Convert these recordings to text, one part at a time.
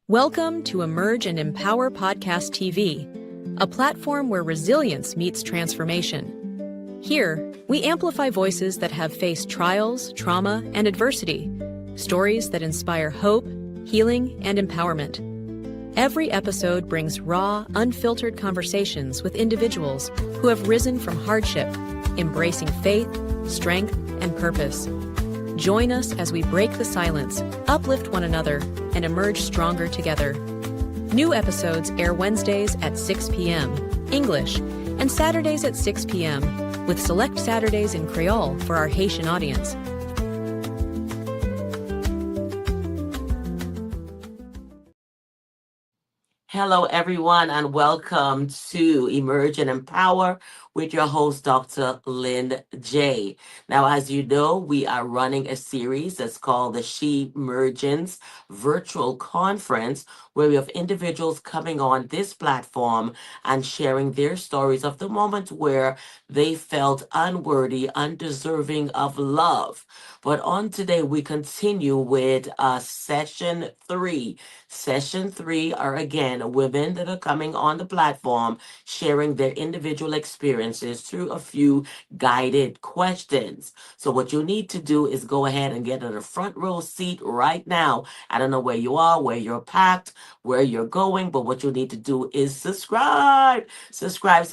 Welcome to Emerge and Empower Podcast TV, a platform where resilience meets transformation. Here, we amplify voices that have faced trials, trauma, and adversity, stories that inspire hope, healing, and empowerment. Every episode brings raw, unfiltered conversations with individuals who have risen from hardship, embracing faith, strength, and purpose. Join us as we break the silence, uplift one another, and emerge stronger together. New episodes air Wednesdays at 6 p.m. English and Saturdays at 6 p.m. with select Saturdays in Creole for our Haitian audience. Hello, everyone, and welcome to Emerge and Empower with your host, Dr. Lynn J. Now, as you know, we are running a series that's called the Shemergence Virtual Conference, where we have individuals coming on this platform and sharing their stories of the moment where they felt unworthy, undeserving of love. But on today, we continue with session 3. Session 3 are again women that are coming on the platform sharing their individual experiences through a few guided questions. So what you need to do is go ahead and get in a front row seat right now. I don't know where you are, where you're packed, where you're going, but what you need to do is subscribe. Subscribe.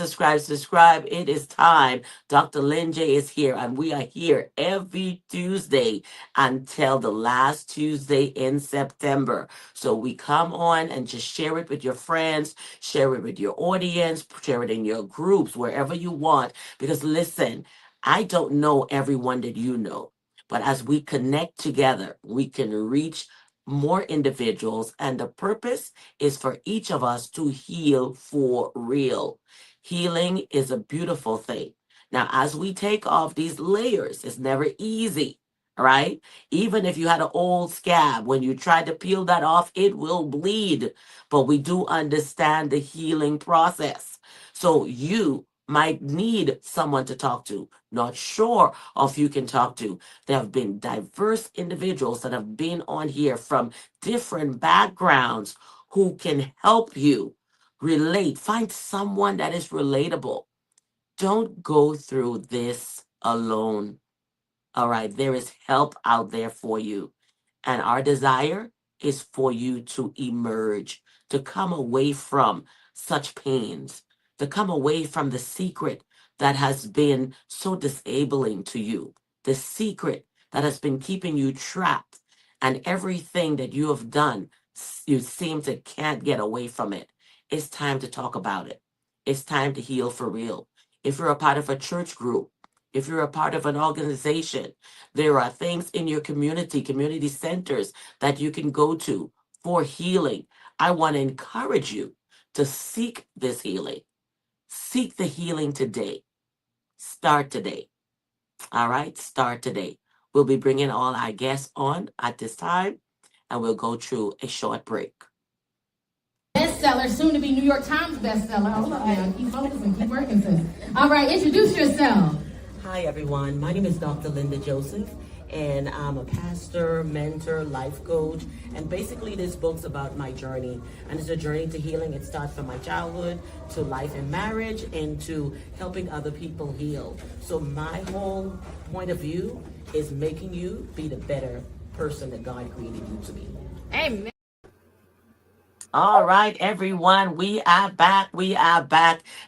It is time. Dr. Lynn J is here, and we are here every Tuesday until the last Tuesday in September. So we come on and just share it with your friends, share it with your audience, share it in your groups, wherever you want. Because listen, I don't know everyone that you know, but as we connect together, we can reach more individuals. And the purpose is for each of us to heal for real. Healing is a beautiful thing. Now, as we take off these layers, it's never easy. All right. Even if you had an old scab, when you try to peel that off, it will bleed. But we do understand the healing process. So you might need someone to talk to. Not sure of you can talk to. There have been diverse individuals that have been on here from different backgrounds who can help you relate. Find someone that is relatable. Don't go through this alone. All right, there is help out there for you. And our desire is for you to emerge, to come away from such pains, to come away from the secret that has been so disabling to you, the secret that has been keeping you trapped, and everything that you have done, you seem to can't get away from it. It's time to talk about it. It's time to heal for real. If you're a part of a church group, if you're a part of an organization, there are things in your community centers that you can go to for healing. I want to encourage you to seek this healing. Seek the healing today. Start today. All right, start today. We'll be bringing all our guests on at this time, and we'll go through a short break. Bestseller, soon to be New York Times bestseller. Hold up now, keep focusing, keep working, sis. All right, introduce yourself. Hi, everyone. My name is Dr. Linda Joseph, and I'm a pastor, mentor, life coach. And basically, this book's about my journey. And it's a journey to healing. It starts from my childhood to life and marriage and to helping other people heal. So my whole point of view is making you be the better person that God created you to be. Amen. All right, everyone, we are back.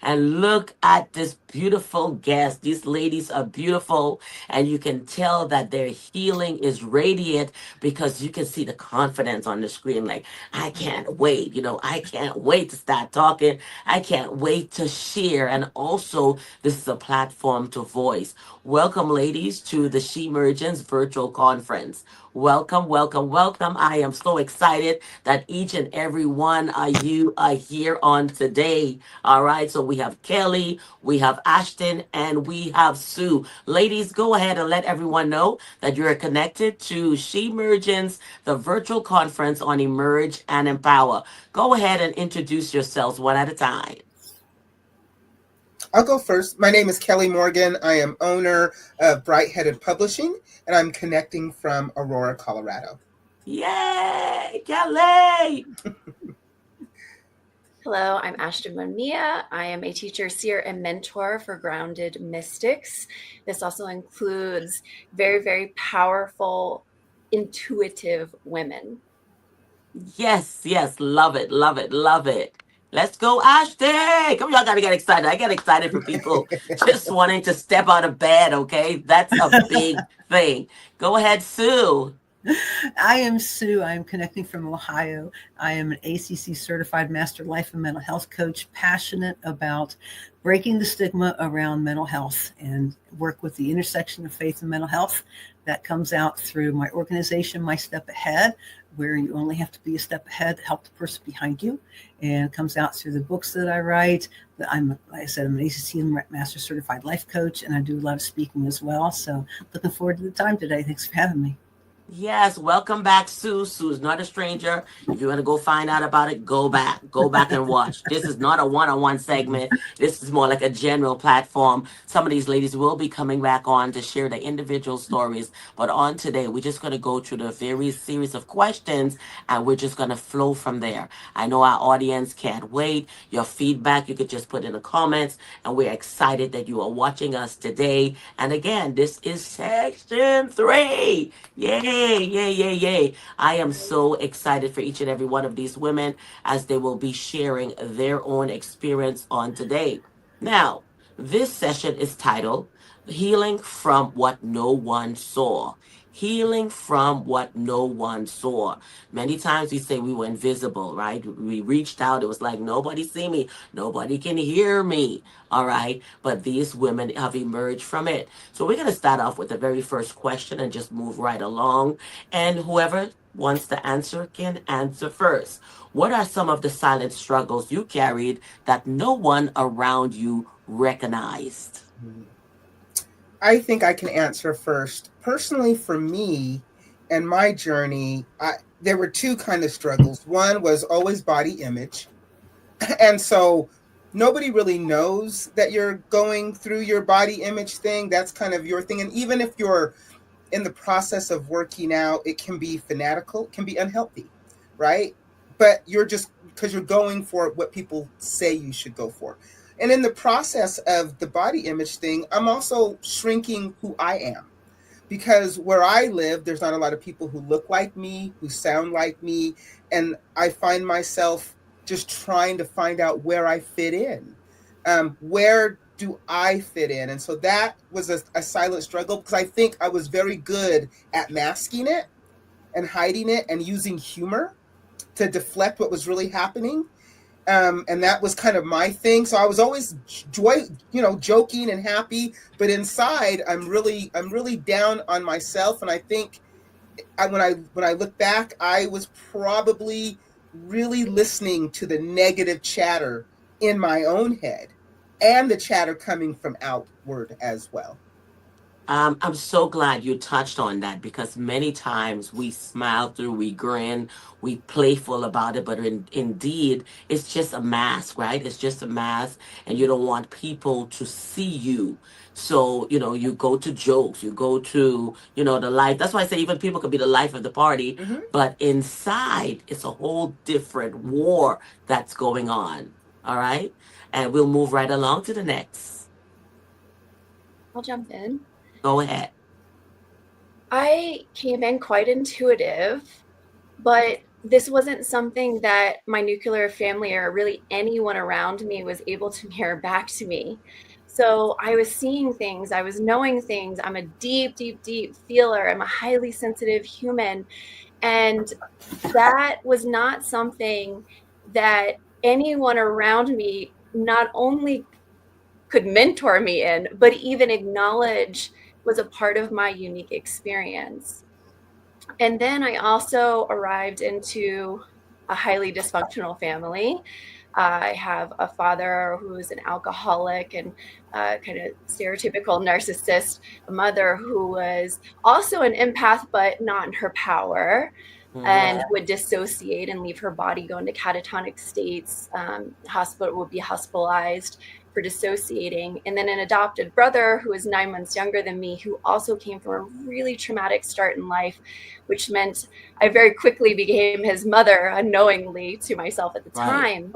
And look at this beautiful guest. These ladies are beautiful, and you can tell that their healing is radiant because you can see the confidence on the screen. Like, I can't wait. I can't wait to start talking. I can't wait to share. And also, this is a platform to voice. Welcome, ladies, to the Shemergence Virtual Conference. Welcome. I am so excited that each and every one of you are here on today. All right. So we have Kelly, we have Ashtyn, and we have Sue. Ladies, go ahead and let everyone know that you're connected to Shemergence, the virtual conference on Emerge and Empower. Go ahead and introduce yourselves one at a time. I'll go first. My name is Kelly Morgan. I am owner of Bright Headed Publishing, and I'm connecting from Aurora, Colorado. Yay, Kelly! Hello, I'm Ashtyn Monea. I am a teacher, seer, and mentor for Grounded Mystics. This also includes very, very powerful, intuitive women. Yes, yes, love it, love it, love it. Let's go, Ashtyn! Come on, y'all gotta get excited. I get excited for people just wanting to step out of bed, okay? That's a big thing. Go ahead, Sue. I am Sue. I am connecting from Ohio. I am an ACC certified master life and mental health coach, passionate about breaking the stigma around mental health and work with the intersection of faith and mental health. That comes out through my organization, My Step Ahead, where you only have to be a step ahead to help the person behind you. And it comes out through the books that I write. Like I said, I'm an ACC master certified life coach, and I do a lot of speaking as well. So looking forward to the time today. Thanks for having me. Yes, welcome back, Sue. Sue's not a stranger. If you want to go find out about it, go back and watch. This is not a one-on-one segment. This is more like a general platform. Some of these ladies will be coming back on to share their individual stories. But on today, we're just going to go through the various series of questions and we're just going to flow from there. I know our audience can't wait. Your feedback, you could just put in the comments. And we're excited that you are watching us today. And again, this is section 3. Yay, yay, yay, yay. I am so excited for each and every one of these women as they will be sharing their own experience on today. Now, this session is titled Healing from What No One Saw. Healing from what no one saw. Many times we say we were invisible, right? We reached out. It was like, nobody see me. Nobody can hear me. All right. But these women have emerged from it. So we're going to start off with the very first question and just move right along. And whoever wants to answer can answer first. What are some of the silent struggles you carried that no one around you recognized? I think I can answer first. Personally, for me and my journey, there were two kind of struggles. One was always body image. And so nobody really knows that you're going through your body image thing. That's kind of your thing. And even if you're in the process of working out, it can be fanatical, it can be unhealthy, right? But you're just because you're going for what people say you should go for. And in the process of the body image thing, I'm also shrinking who I am. Because where I live, there's not a lot of people who look like me, who sound like me. And I find myself just trying to find out where I fit in. Where do I fit in? And so that was a silent struggle because I think I was very good at masking it and hiding it and using humor to deflect what was really happening. And that was kind of my thing. So I was always joking and happy, but inside I'm really down on myself. And I think when I look back, I was probably really listening to the negative chatter in my own head and the chatter coming from outward as well. I'm so glad you touched on that because many times we smile through, we grin, we playful about it, but indeed it's just a mask, right? It's just a mask, and you don't want people to see you. So, you go to jokes, you go to, the life. That's why I say even people could be the life of the party, Mm-hmm. but inside it's a whole different war that's going on. All right. And we'll move right along to the next. I'll jump in. Go ahead. I came in quite intuitive, but this wasn't something that my nuclear family or really anyone around me was able to mirror back to me. So I was seeing things, I was knowing things. I'm a deep, deep, deep feeler. I'm a highly sensitive human. And that was not something that anyone around me not only could mentor me in, but even acknowledge was a part of my unique experience. And then I also arrived into a highly dysfunctional family. I have a father who is an alcoholic and kind of stereotypical narcissist, a mother who was also an empath, but not in her power, and would dissociate and leave her body, go into catatonic states. Would be hospitalized for dissociating, and then an adopted brother who was 9 months younger than me, who also came from a really traumatic start in life, which meant I very quickly became his mother unknowingly to myself at the time.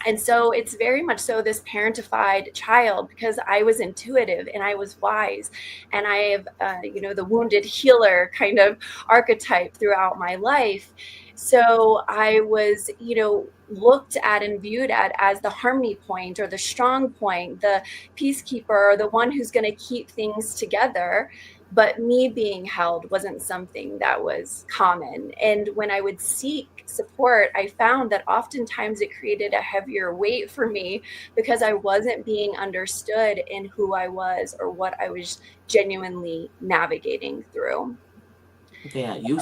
And so it's very much so this parentified child, because I was intuitive and I was wise, and I have, the wounded healer kind of archetype throughout my life. So I was, looked at and viewed at as the harmony point or the strong point, the peacekeeper, or the one who's going to keep things together. But me being held wasn't something that was common. And when I would seek support, I found that oftentimes it created a heavier weight for me, because I wasn't being understood in who I was or what I was genuinely navigating through. Yeah, you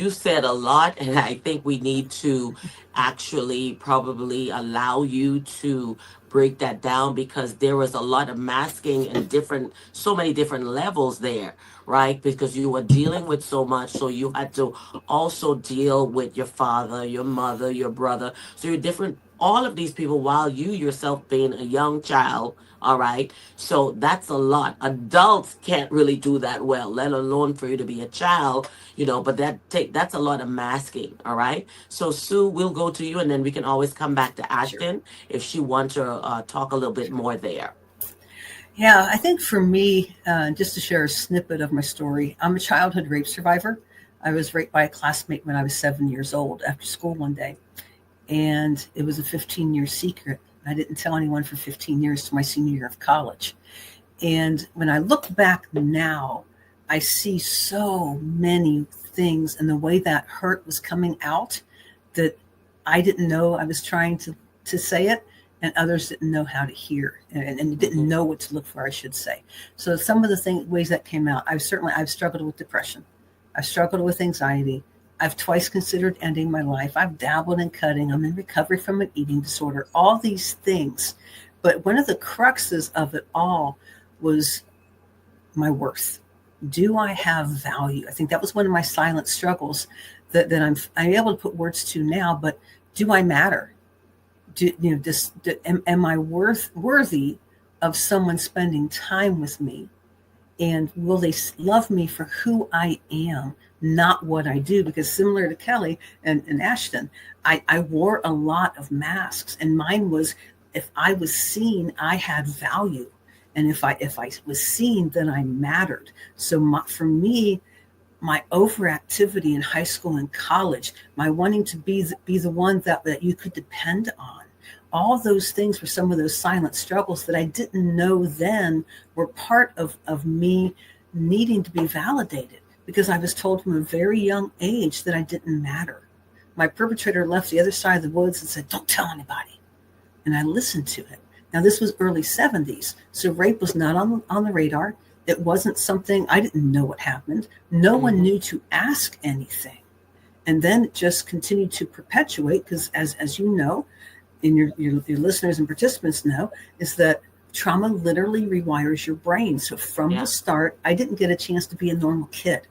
said a lot, and I think we need to actually probably allow you to break that down, because there was a lot of masking and so many different levels there, right? Because you were dealing with so much, so you had to also deal with your father, your mother, your brother. So you're different, all of these people, while you yourself being a young child, all right? So that's a lot. Adults can't really do that well, let alone for you to be a child, but that's a lot of masking, all right? So Sue, we'll go to you, and then we can always come back to Ashtyn if she wants to talk a little bit more there. Yeah, I think for me, just to share a snippet of my story, I'm a childhood rape survivor. I was raped by a classmate when I was 7 years old after school one day, and it was a 15-year secret. I didn't tell anyone for 15 years to my senior year of college. And when I look back now, I see so many things, and the way that hurt was coming out that I didn't know I was trying to say it, and others didn't know how to hear and didn't know what to look for, I should say. So some of the ways that came out, I've struggled with depression. I've struggled with anxiety. I've twice considered ending my life. I've dabbled in cutting. I'm in recovery from an eating disorder, all these things. But one of the cruxes of it all was my worth. Do I have value? I think that was one of my silent struggles that I'm able to put words to now, but do I matter? Am I worthy of someone spending time with me? And will they love me for who I am, not what I do? Because similar to Kelly and Ashtyn, I wore a lot of masks, and mine was, if I was seen, I had value. And if I was seen, then I mattered. So for me, my overactivity in high school and college, my wanting to be the one that you could depend on, all those things were some of those silent struggles that I didn't know then were part of me needing to be validated, because I was told from a very young age that I didn't matter. My perpetrator left the other side of the woods and said, "Don't tell anybody." And I listened to it. Now, this was early 70s, so rape was not on the radar. It wasn't something, I didn't know what happened. No one knew to ask anything. And then it just continued to perpetuate, because as you know, and your listeners and participants know, is that trauma literally rewires your brain. So from the start, I didn't get a chance to be a normal kid.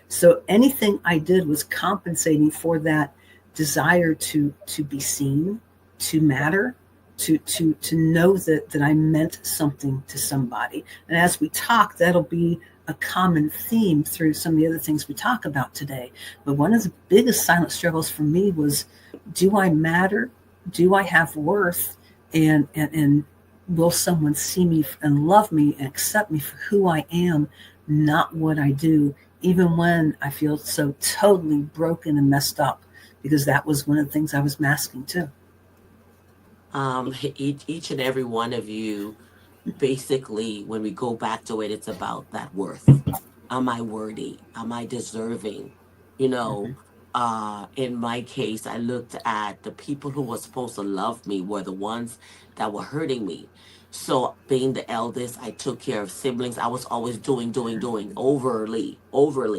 So anything I did was compensating for that desire to be seen, to matter, to know that I meant something to somebody. And as we talk, that'll be a common theme through some of the other things we talk about today. But one of the biggest silent struggles for me was, do I matter? Do I have worth? And will someone see me and love me and accept me for who I am, not what I do, even when I feel so totally broken and messed up? Because that was one of the things I was masking too. Each and every one of you, basically, when we go back to it, it's about that worth. Am I worthy? Am I deserving? In my case, I looked at the people who were supposed to love me were the ones that were hurting me. So being the eldest, I took care of siblings. I was always doing, overly.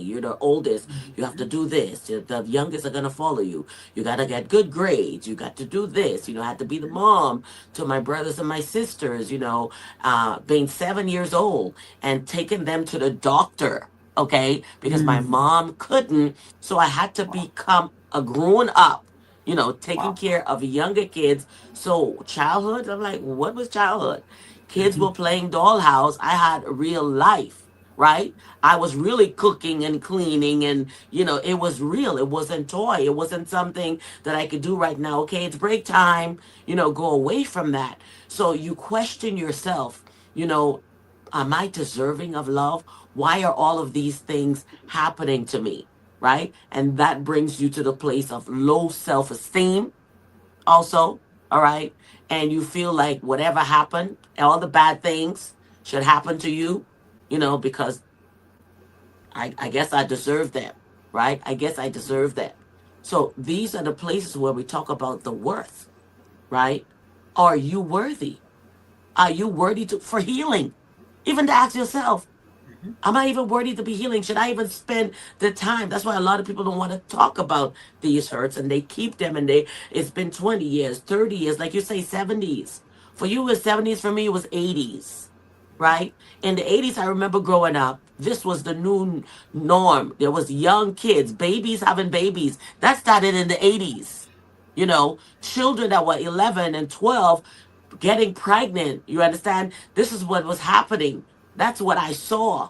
You're the oldest. You have to do this. The youngest are going to follow you. You got to get good grades. You got to do this. I had to be the mom to my brothers and my sisters, being 7 years old and taking them to the doctor. Okay. Because my mom couldn't. So I had to become a grown up taking care of younger kids. So childhood, I'm like, what was childhood? Kids were playing dollhouse. I had real life, right? I was really cooking and cleaning, and it was real. It wasn't toy. It wasn't something that I could do right now. Okay, it's break time. Go away from that. So you question yourself. You know, am I deserving of love? Why are all of these things happening to me? Right? And that brings you to the place of low self esteem, also. All right. And you feel like whatever happened, all the bad things should happen to you, because I guess I deserve that. Right? I guess I deserve that. So these are the places where we talk about the worth, right? Are you worthy? Are you worthy for healing? Even to ask yourself, am I even worthy to be healing? Should I even spend the time? That's why a lot of people don't want to talk about these hurts, and they keep them, and it's been 20 years, 30 years, like you say, 70s. For you it was 70s, for me it was 80s. Right? In the 80s, I remember growing up, this was the new norm. There was young kids, babies having babies. That started in the 80s. Children that were 11 and 12 getting pregnant. You understand? This is what was happening. That's what I saw.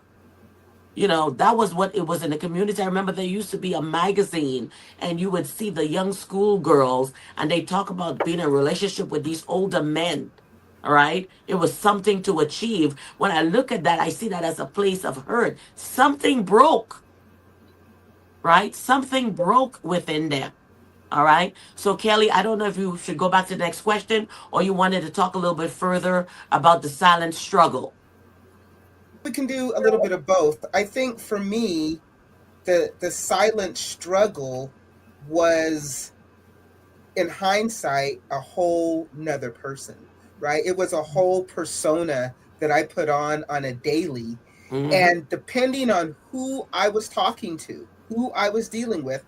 That was what it was in the community. I remember there used to be a magazine, and you would see the young school girls, and they talk about being in a relationship with these older men. All right. It was something to achieve. When I look at that, I see that as a place of hurt. Something broke, right? Something broke within them. All right. So, Kelly, I don't know if you should go back to the next question, or you wanted to talk a little bit further about the silent struggle. We can do a little bit of both. I think for me, the silent struggle was, in hindsight, a whole nother person, right? It was a whole persona that I put on a daily. And depending on who I was talking to, who I was dealing with,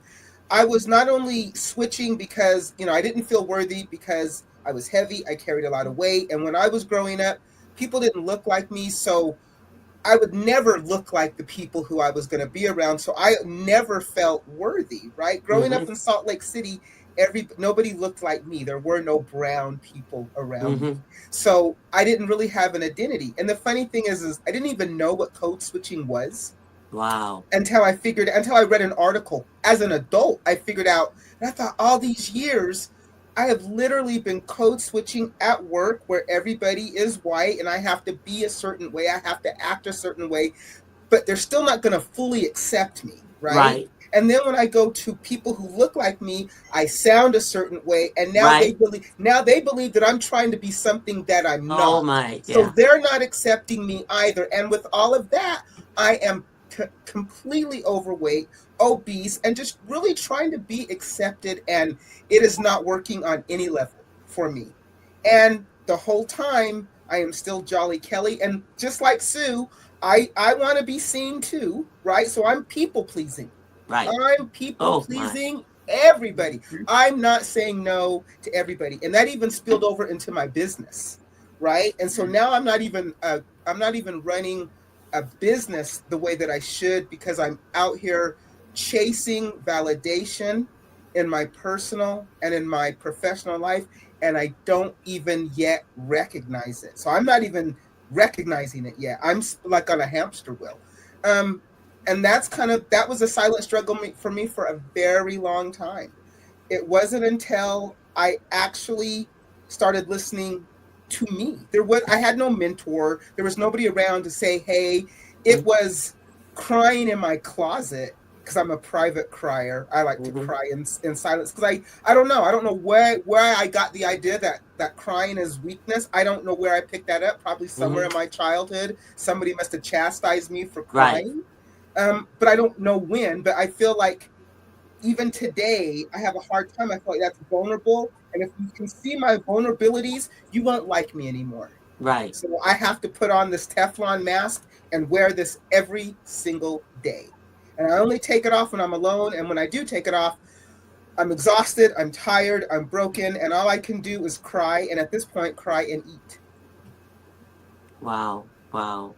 I was not only switching because, I didn't feel worthy because I was heavy, I carried a lot of weight. And when I was growing up, people didn't look like me. So I would never look like the people who I was going to be around. So I never felt worthy, right? Growing up in Salt Lake City, nobody looked like me. There were no brown people around me. So I didn't really have an identity. And the funny thing is I didn't even know what code switching was. Wow. Until I read an article. As an adult, I figured out, and I thought, all these years, I have literally been code switching at work where everybody is white and I have to be a certain way. I have to act a certain way, but they're still not going to fully accept me, right? And then when I go to people who look like me, I sound a certain way, and now they believe that I'm trying to be something that I'm not. Oh my! Yeah. So they're not accepting me either. And with all of that, I am completely overweight, obese, and just really trying to be accepted, and it is not working on any level for me. And the whole time I am still Jolly Kelly, and just like Sue, I want to be seen too, right? So I'm people pleasing. Right. I'm people pleasing everybody. I'm not saying no to everybody, and that even spilled over into my business, right? And so now I'm not even running a business the way that I should, because I'm out here chasing validation in my personal and in my professional life, and I don't even yet recognize it. So I'm not even recognizing it yet. I'm like on a hamster wheel. And that was a silent struggle for me for a very long time. It wasn't until I actually started listening to me. I had no mentor. There was nobody around to say, hey. It was crying in my closet, because I'm a private crier. I like to cry in silence, because I don't know where I got the idea that crying is weakness. I don't know where I picked that up. Probably somewhere in my childhood, somebody must have chastised me for crying. But I don't know when. But I feel like even today, I have a hard time. I feel like that's vulnerable. And if you can see my vulnerabilities, you won't like me anymore. Right. So I have to put on this Teflon mask and wear this every single day. And I only take it off when I'm alone. And when I do take it off, I'm exhausted, I'm tired, I'm broken, and all I can do is cry. And at this point, cry and eat. Wow. Wow.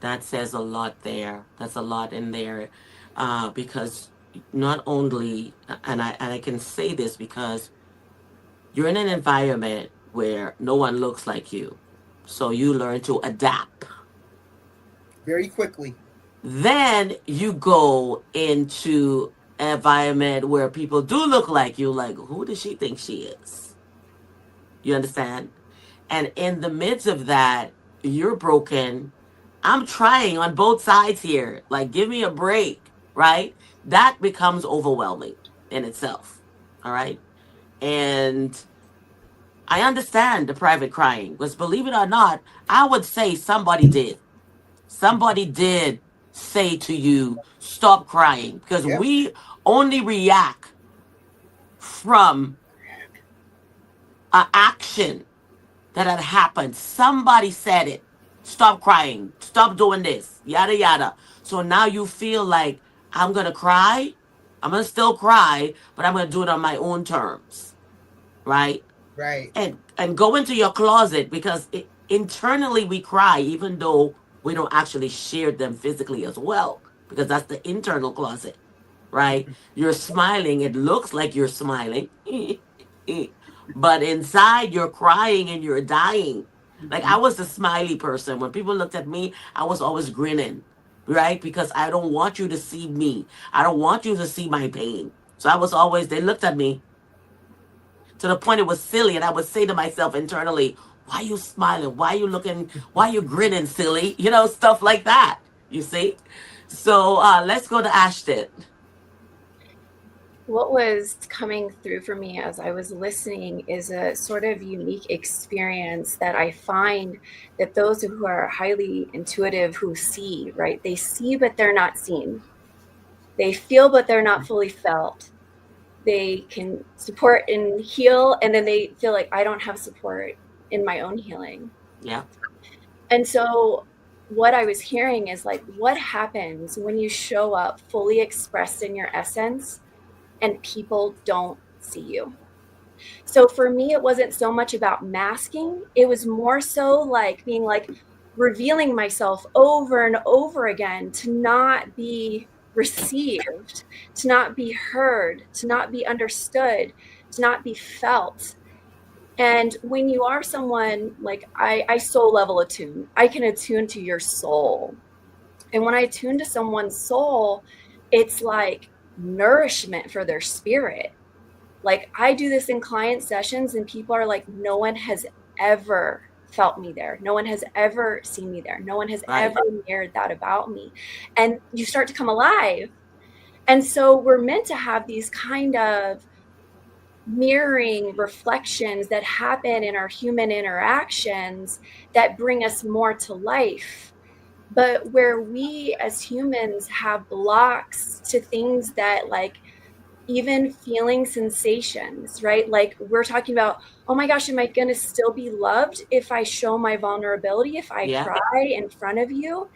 That says a lot there. That's a lot in there. Because not only, and I can say this because you're in an environment where no one looks like you. So you learn to adapt. Very quickly. Then you go into an environment where people do look like you, like, who does she think she is? You understand? And in the midst of that, you're broken. I'm trying on both sides here. Like, give me a break, right? That becomes overwhelming in itself. All right. And I understand the private crying, because believe it or not, I would say somebody did. Somebody did say to you, stop crying, because Yep. we only react from an action that had happened. Somebody said it. Stop crying. Stop doing this. Yada, yada. So now you feel like I'm going to cry. I'm going to still cry, but I'm going to do it on my own terms. Right? Right. And go into your closet, because internally we cry, even though we don't actually share them physically as well, because that's the internal closet, right? You're smiling. It looks like you're smiling. But inside you're crying and you're dying. Like, I was the smiley person. When people looked at me, I was always grinning, right? Because I don't want you to see me. I don't want you to see my pain. So I was always, they looked at me to the point it was silly. And I would say to myself internally, why are you smiling? Why are you looking? Why are you grinning, silly? You know, stuff like that. You see? So let's go to Ashtyn. What was coming through for me as I was listening is a sort of unique experience that I find that those who are highly intuitive, who see, right? They see, but they're not seen. They feel, but they're not fully felt. They can support and heal, and then they feel like, I don't have support in my own healing. Yeah. And so what I was hearing is like, what happens when you show up fully expressed in your essence and people don't see you? So for me, it wasn't so much about masking. It was more so like being like revealing myself over and over again to not be received, to not be heard, to not be understood, to not be felt. And when you are someone like I soul level attune, I can attune to your soul. And when I attune to someone's soul, it's like nourishment for their spirit. Like, I do this in client sessions and people are like, no one has ever felt me there. No one has ever seen me there. No one has ever mirrored that about me. And you start to come alive. And so we're meant to have these kind of mirroring reflections that happen in our human interactions that bring us more to life. But where we as humans have blocks to things that, like, even feeling sensations, right? Like, we're talking about, oh my gosh, am I going to still be loved if I show my vulnerability, if I cry in front of you?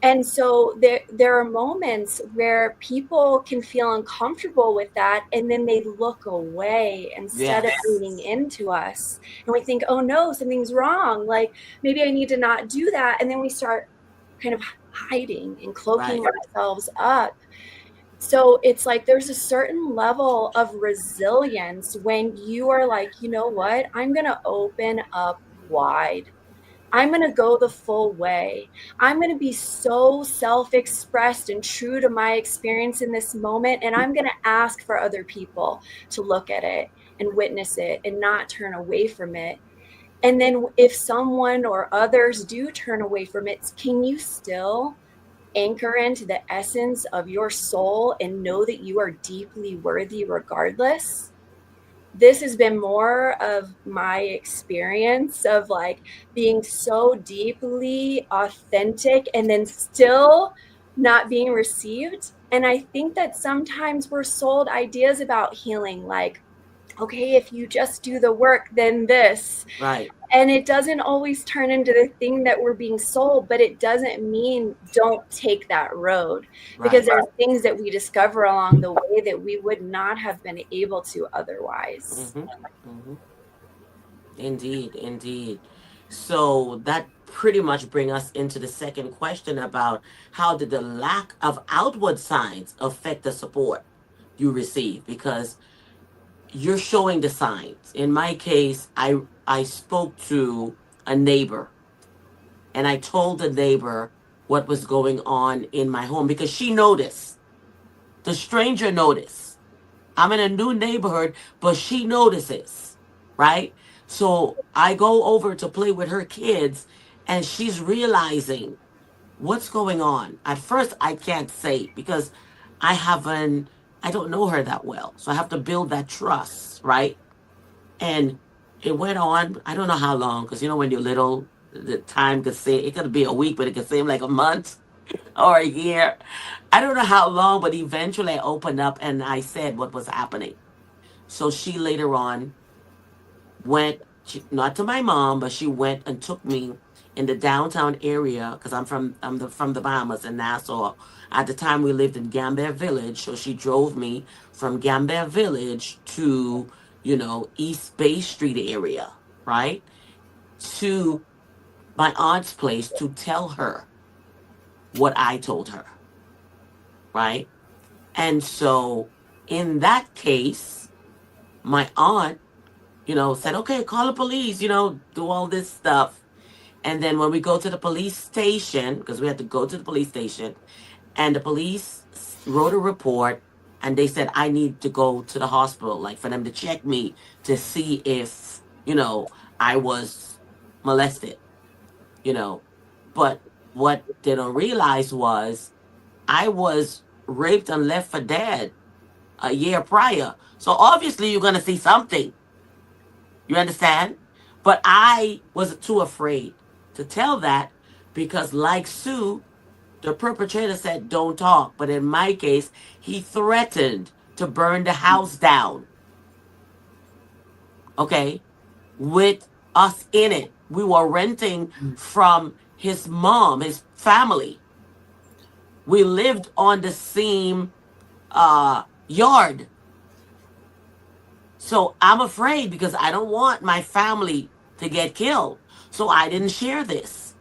And so there are moments where people can feel uncomfortable with that, and then they look away instead of leaning into us. And we think, oh no, something's wrong. Like, maybe I need to not do that. And then we start kind of hiding and cloaking ourselves up. So it's like there's a certain level of resilience when you are like, you know what? I'm going to open up wide. I'm going to go the full way. I'm going to be so self-expressed and true to my experience in this moment. And I'm going to ask for other people to look at it and witness it and not turn away from it. And then if someone or others do turn away from it, can you still anchor into the essence of your soul and know that you are deeply worthy regardless? This has been more of my experience of like being so deeply authentic and then still not being received. And I think that sometimes we're sold ideas about healing, like, okay, if you just do the work, then this. Right. And it doesn't always turn into the thing that we're being sold, but it doesn't mean don't take that road, because there are things that we discover along the way that we would not have been able to otherwise. Indeed, indeed. So that pretty much bring us into the second question about how did the lack of outward signs affect the support you receive? Because you're showing the signs. In my case, I spoke to a neighbor and I told the neighbor what was going on in my home because she noticed. The stranger noticed. I'm in a new neighborhood, but she notices, right? So I go over to play with her kids and she's realizing what's going on. At first, I can't say because I haven't, I don't know her that well. So I have to build that trust, right? And it went on, I don't know how long, because when you're little, the time could seem, it could be a week, but it could seem like a month or a year. I don't know how long, but eventually I opened up and I said what was happening. So she later on went, not to my mom, but she went and took me in the downtown area because from the Bahamas in Nassau. At the time, we lived in Gambia Village, so she drove me from Gambia Village to East Bay Street area, right, to my aunt's place to tell her what I told her, right. And so in that case, my aunt, said, okay, call the police, do all this stuff. And then when we go to the police station, because we had to go to the police station, and the police wrote a report and they said, I need to go to the hospital, like for them to check me to see if, I was molested, you know. But what they don't realize was I was raped and left for dead a year prior. So obviously you're going to see something. You understand? But I was too afraid to tell that because, like Sue, the perpetrator said, don't talk. But in my case, he threatened to burn the house down. Okay? With us in it. We were renting from his mom, his family. We lived on the same yard. So I'm afraid because I don't want my family to get killed. So I didn't share this.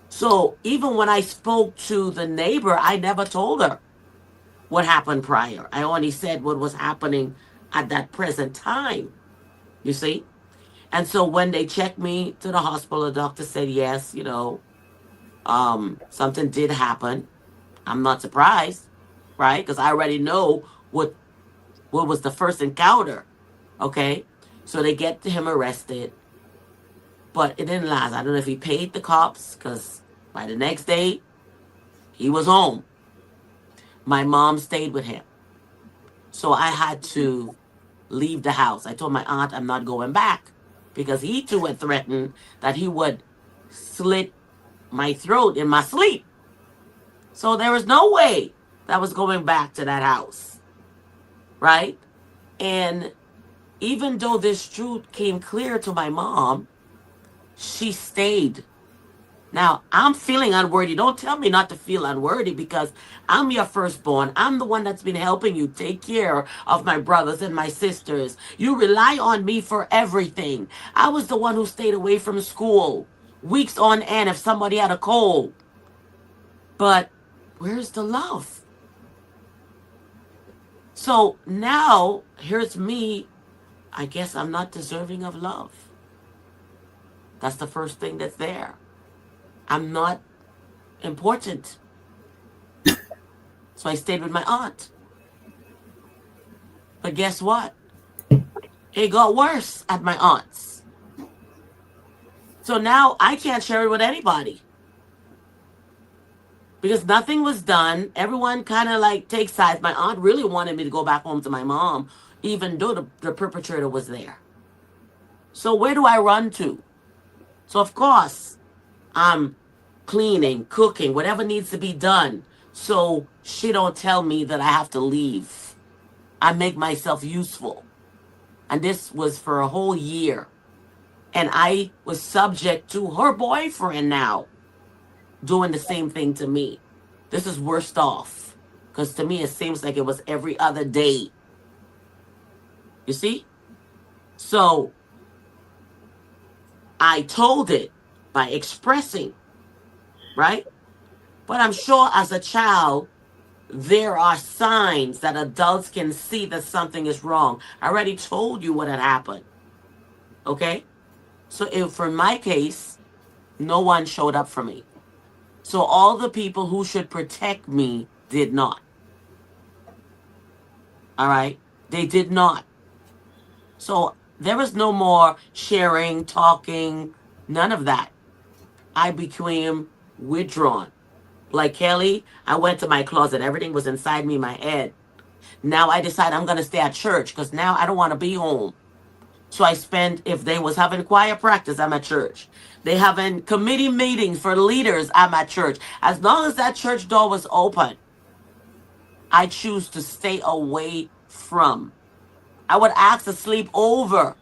So even when I spoke to the neighbor, I never told her what happened prior. I only said what was happening at that present time. You see? And so when they checked me to the hospital, the doctor said, yes, something did happen. I'm not surprised, right? Because I already know what was the first encounter. Okay? So they get him arrested. But it didn't last. I don't know if he paid the cops because by the next day, he was home. My mom stayed with him. So I had to leave the house. I told my aunt I'm not going back because he too had threatened that he would slit my throat in my sleep. So there was no way that I was going back to that house. Right? And even though this truth came clear to my mom, she stayed. Now, I'm feeling unworthy. Don't tell me not to feel unworthy because I'm your firstborn. I'm the one that's been helping you take care of my brothers and my sisters. You rely on me for everything. I was the one who stayed away from school weeks on end if somebody had a cold. But where's the love? So now here's me. I guess I'm not deserving of love. That's the first thing that's there. I'm not important. So I stayed with my aunt. But guess what? It got worse at my aunt's. So now I can't share it with anybody. Because nothing was done. Everyone kind of like takes sides. My aunt really wanted me to go back home to my mom, even though the perpetrator was there. So where do I run to? So of course, I'm cleaning, cooking, whatever needs to be done. So she don't tell me that I have to leave. I make myself useful. And this was for a whole year. And I was subject to her boyfriend now doing the same thing to me. This is worst off. Because to me, it seems like it was every other day. You see? So I told it by expressing, right? But I'm sure as a child, there are signs that adults can see that something is wrong. I already told you what had happened. Okay? So if for my case, no one showed up for me. So all the people who should protect me did not. All right? They did not. So there was no more sharing, talking, none of that. I became withdrawn. Like Kelly, I went to my closet. Everything was inside me, my head. Now I decide I'm going to stay at church because now I don't want to be home. So I spend, if they was having choir practice, I'm at church. They having committee meetings for leaders, I'm at church. As long as that church door was open, I choose to stay away from. I would ask to sleep over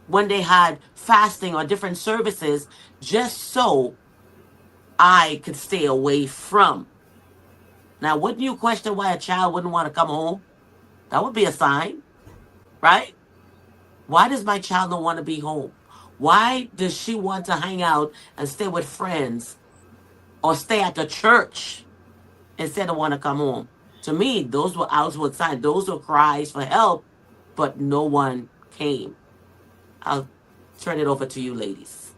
when they had fasting or different services just so I could stay away from. Now, wouldn't you question why a child wouldn't want to come home? That would be a sign, right? Why does my child not want to be home? Why does she want to hang out and stay with friends or stay at the church instead of want to come home? To me, those were outward signs. Those were cries for help, but no one came. I'll turn it over to you, ladies.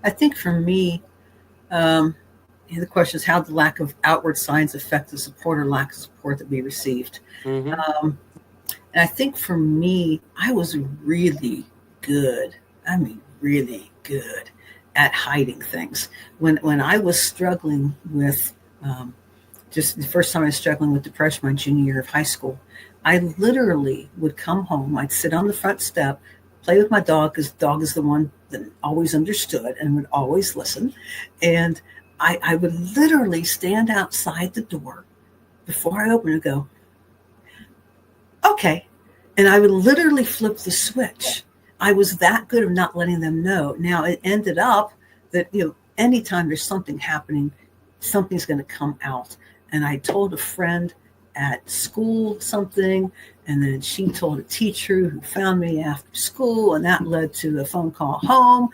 I think for me, the question is how the lack of outward signs affect the support or lack of support that we received. Mm-hmm. And I think for me, I was really good. I mean, really good at hiding things. When I was struggling with, just the first time I was struggling with depression, my junior year of high school, I literally would come home. I'd sit on the front step, play with my dog, because the dog is the one that always understood and would always listen. And I would literally stand outside the door before I opened and go, okay. And I would literally flip the switch. I was that good of not letting them know. Now it ended up that, anytime there's something happening, something's going to come out. And I told a friend at school something, and then she told a teacher who found me after school, and that led to a phone call home.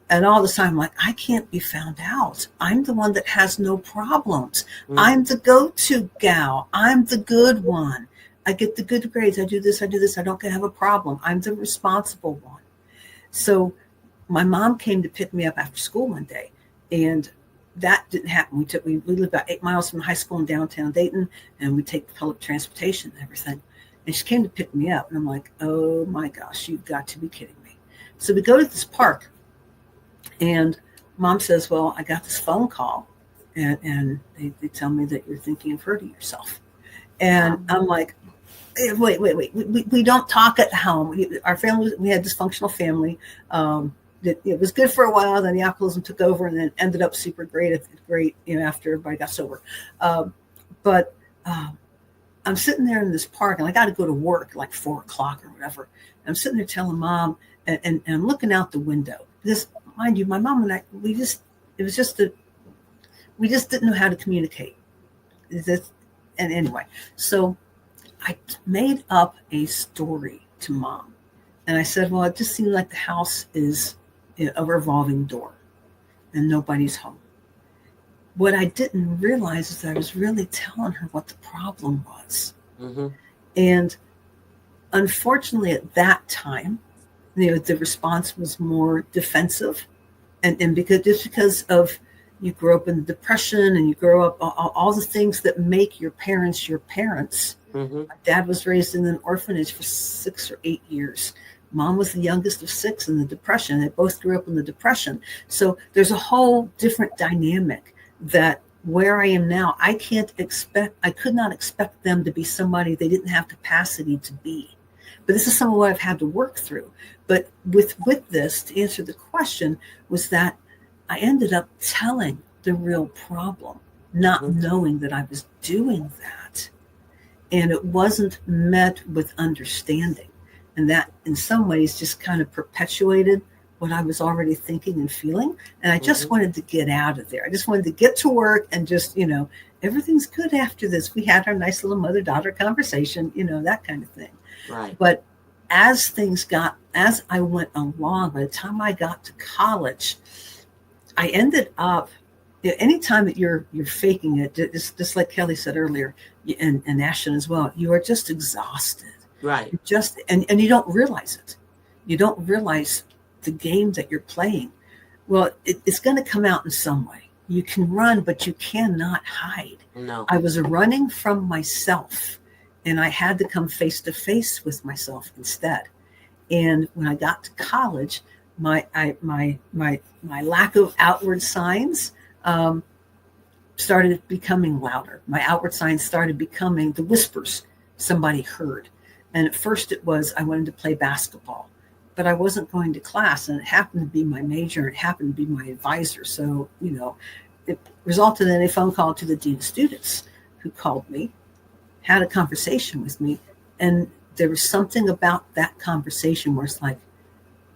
And all the time, I'm like, I can't be found out. I'm the one that has no problems. I'm the go-to gal. I'm the good one. I get the good grades. I do this. I don't have a problem. I'm the responsible one. So my mom came to pick me up after school one day, and that didn't happen. We lived about 8 miles from high school in downtown Dayton, and we take public transportation and everything. And she came to pick me up, and I'm like, oh my gosh, you've got to be kidding me. So we go to this park, and Mom says, well, I got this phone call, and they tell me that you're thinking of hurting yourself. And I'm like, wait. We don't talk at home. Our family, we had a dysfunctional family. It was good for a while, then the alcoholism took over, and then ended up super great after everybody got sober. But I'm sitting there in this park, and I got to go to work like 4 o'clock or whatever. I'm sitting there telling Mom, and I'm looking out the window. Because, mind you, my mom and I, we just didn't know how to communicate. And anyway, so I made up a story to Mom. And I said, well, it just seemed like the house is a revolving door and nobody's home. What I didn't realize is that I was really telling her what the problem was. Mm-hmm. And unfortunately, at that time, the response was more defensive. And because of you grow up in depression and you grow up all the things that make your parents. Mm-hmm. My dad was raised in an orphanage for 6 or 8 years. Mom was the youngest of 6 in the Depression. They both grew up in the Depression. So there's a whole different dynamic that where I am now, I could not expect them to be somebody they didn't have capacity to be. But this is some of what I've had to work through. But with this, to answer the question, was that I ended up telling the real problem, not knowing that I was doing that. And it wasn't met with understanding. And that in some ways just kind of perpetuated what I was already thinking and feeling. And I just wanted to get out of there. I just wanted to get to work and just, everything's good after this. We had our nice little mother-daughter conversation, that kind of thing. Right. But as I went along, by the time I got to college, I ended up, anytime that you're faking it, just like Kelly said earlier, and Ashtyn as well, you are just exhausted. Right. And you don't realize it. You don't realize the game that you're playing. Well, it's going to come out in some way. You can run, but you cannot hide. No. I was running from myself, and I had to come face to face with myself instead. And when I got to college, my lack of outward signs started becoming louder. My outward signs started becoming the whispers somebody heard. And at first it was, I wanted to play basketball, but I wasn't going to class, and it happened to be my major. It happened to be my advisor. So, it resulted in a phone call to the dean of students, who called me, had a conversation with me. And there was something about that conversation where it's like,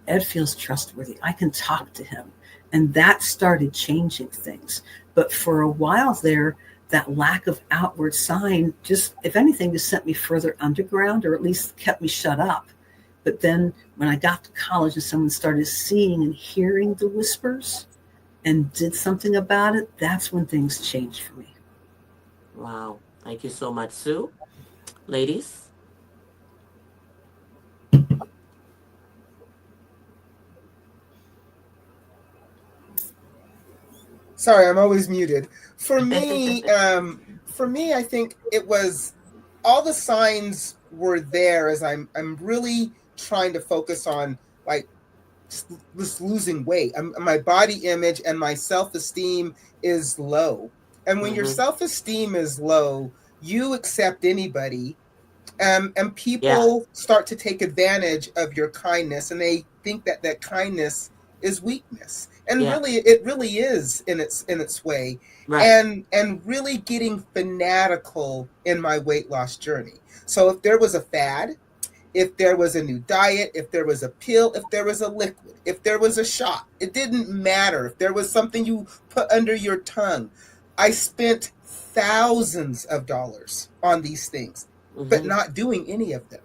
Ed feels trustworthy. I can talk to him. And that started changing things. But for a while there, that lack of outward sign just, if anything, just sent me further underground, or at least kept me shut up. But then when I got to college and someone started seeing and hearing the whispers and did something about it, that's when things changed for me. Wow. Thank you so much, Sue. Ladies? Sorry, I'm always muted. For me, I think it was, all the signs were there as I'm really trying to focus on, like, just losing weight. My body image and my self-esteem is low. And when your self-esteem is low, you accept anybody, and people start to take advantage of your kindness, and they think that kindness is weakness. And really, it really is in its way. Right. And really getting fanatical in my weight loss journey. So if there was a fad, if there was a new diet, if there was a pill, if there was a liquid, if there was a shot, it didn't matter. If there was something you put under your tongue, I spent thousands of dollars on these things, but not doing any of them,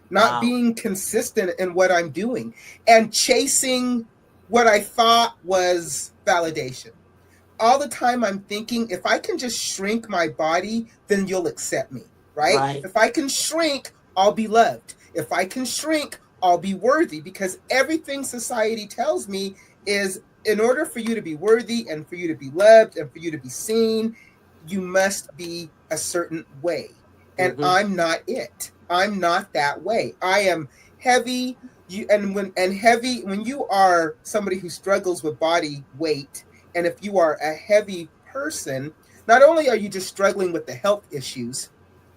not being consistent in what I'm doing, and chasing what I thought was validation. All the time I'm thinking, if I can just shrink my body, then you'll accept me, right? If I can shrink, I'll be loved. If I can shrink, I'll be worthy, because everything society tells me is, in order for you to be worthy and for you to be loved and for you to be seen, you must be a certain way. And I'm not it. I'm not that way. I am heavy. When you are somebody who struggles with body weight, and if you are a heavy person, not only are you just struggling with the health issues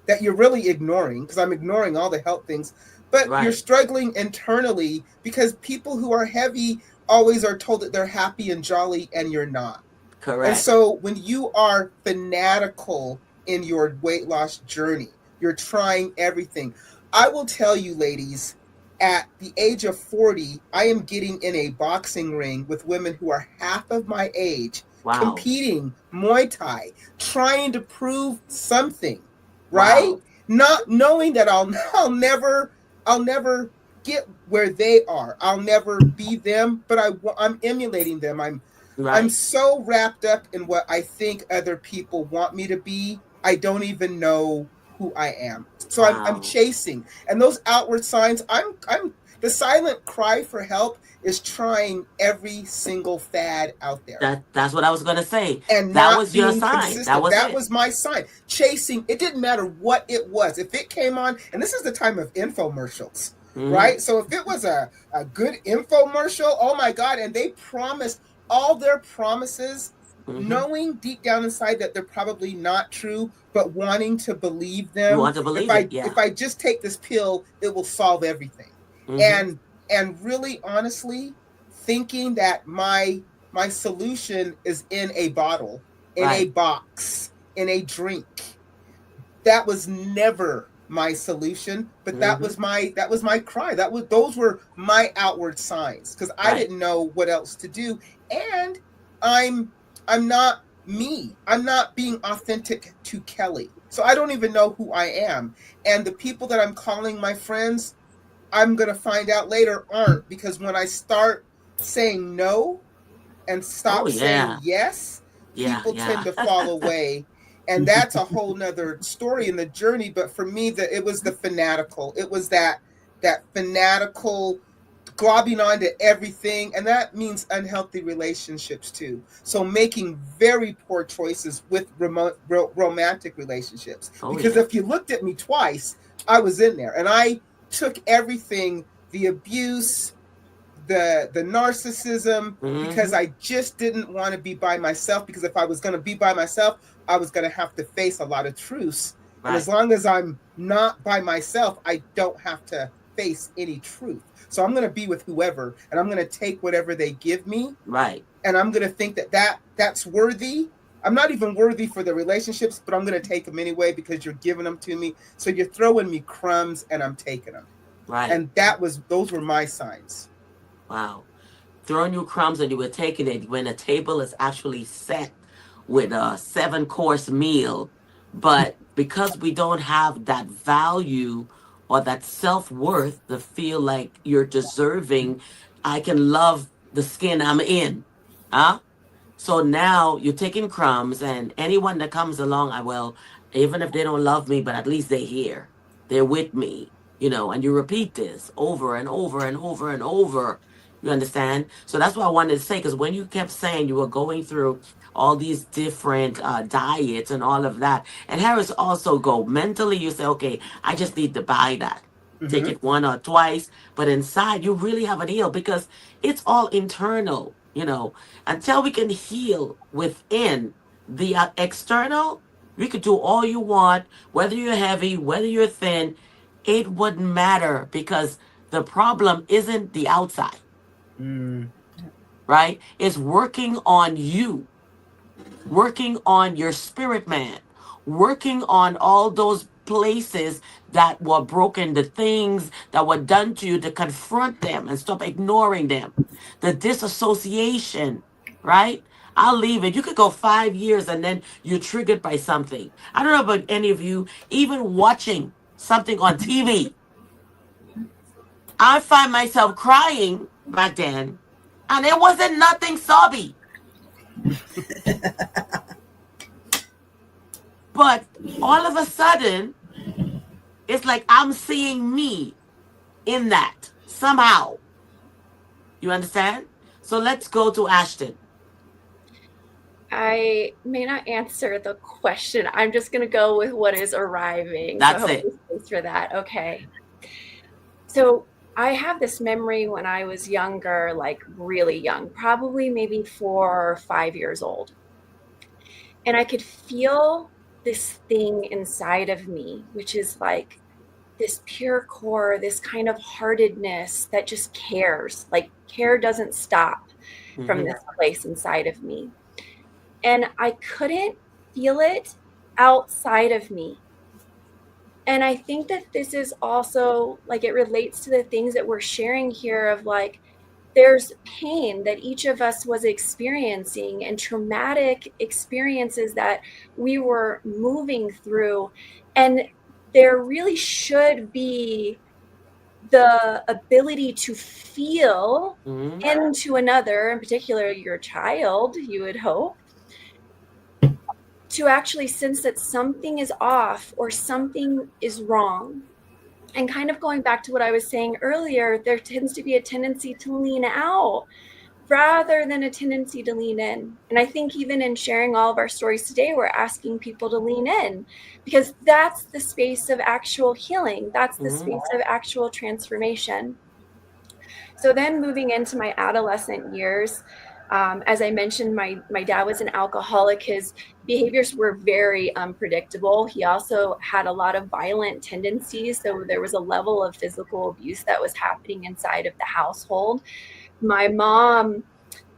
that you're really ignoring, because I'm ignoring all the health things, but you're struggling internally, because people who are heavy always are told that they're happy and jolly, and you're not. Correct. And so when you are fanatical in your weight loss journey, you're trying everything. I will tell you, ladies, at the age of 40, I am getting in a boxing ring with women who are half of my age, competing Muay Thai, trying to prove something, right? Not knowing that I'll never get where they are. I'll never be them, but I'm emulating them. I'm so wrapped up in what I think other people want me to be, I don't even know who I am. So I'm chasing. And those outward signs, I'm the silent cry for help is trying every single fad out there. That's what I was going to say. And that was your sign. That was my sign. Chasing. It didn't matter what it was. If it came on, and this is the time of infomercials, right? So if it was a good infomercial, oh my God, and they promised all their promises, knowing deep down inside that they're probably not true, but wanting to believe them. You want to believe if I just take this pill, it will solve everything. And really, honestly, thinking that my solution is in a bottle, in a box, in a drink. That was never my solution, but that was my cry. Those were my outward signs, because I didn't know what else to do. And I'm not me. I'm not being authentic to Kelly. So I don't even know who I am. And the people that I'm calling my friends, I'm going to find out later aren't, because when I start saying no and Oh stop saying yeah. yes, Yeah, people tend yeah. to fall away. And that's a whole nother story in the journey. But for me, it was the fanatical. It was that fanatical globbing onto everything, and that means unhealthy relationships too. So making very poor choices with romantic relationships, Oh because yeah. if you looked at me twice, I was in there, and I took everything, the abuse, the narcissism, because Mm-hmm. I just didn't want to be by myself, because if I was going to be by myself, I was going to have to face a lot of truths. And as Right. long as I'm not by myself, I don't have to face any truth. So I'm going to be with whoever, and I'm going to take whatever they give me, Right. and I'm going to think that's worthy. I'm not even worthy for the relationships, but I'm going to take them anyway because you're giving them to me. So you're throwing me crumbs and I'm taking them. Right. And those were my signs. Wow. Throwing you crumbs and you were taking it when a table is actually set with a 7-course meal. But because we don't have that value or that self-worth to feel like you're deserving, I can love the skin I'm in. Huh? So now you're taking crumbs, and anyone that comes along, even if they don't love me, but at least they're here. They're with me, and you repeat this over and over and over and over. You understand? So that's what I wanted to say, because when you kept saying you were going through all these different diets and all of that, and Harris also go mentally, you say, okay, I just need to buy that. Take Mm-hmm. it one or twice, but inside you really haven't healed because it's all internal. Until we can heal within the external, we could do all you want, whether you're heavy, whether you're thin, it wouldn't matter because the problem isn't the outside, Mm. right? It's working on you, working on your spirit man, working on all those places that were broken, the things that were done to you, to confront them and stop ignoring them. The disassociation, right? I'll leave it. You could go 5 years and then you're triggered by something. I don't know about any of you, even watching something on TV. I find myself crying back then, and it wasn't nothing sobby. But all of a sudden, it's like I'm seeing me in that somehow. You understand? So let's go to Ashtyn. I may not answer the question. I'm just going to go with what is arriving. So I That's hope it. there's space for that. Okay. So I have this memory when I was younger, like really young, probably maybe 4 or 5 years old. And I could feel this thing inside of me, which is like this pure core, this kind of heartedness that just cares. Like care doesn't stop from Hmm. this place inside of me. And I couldn't feel it outside of me. And I think that this is also like it relates to the things that we're sharing here of like there's pain that each of us was experiencing and traumatic experiences that we were moving through. And there really should be the ability to feel Hmm. into another, in particular your child, you would hope, to actually sense that something is off or something is wrong. And kind of going back to what I was saying earlier, there tends to be a tendency to lean out rather than a tendency to lean in. And I think even in sharing all of our stories today, we're asking people to lean in because that's the space of actual healing. That's the Hmm. space of actual transformation. So then moving into my adolescent years, as I mentioned, my dad was an alcoholic. His behaviors were very unpredictable. He also had a lot of violent tendencies. So there was a level of physical abuse that was happening inside of the household. My mom,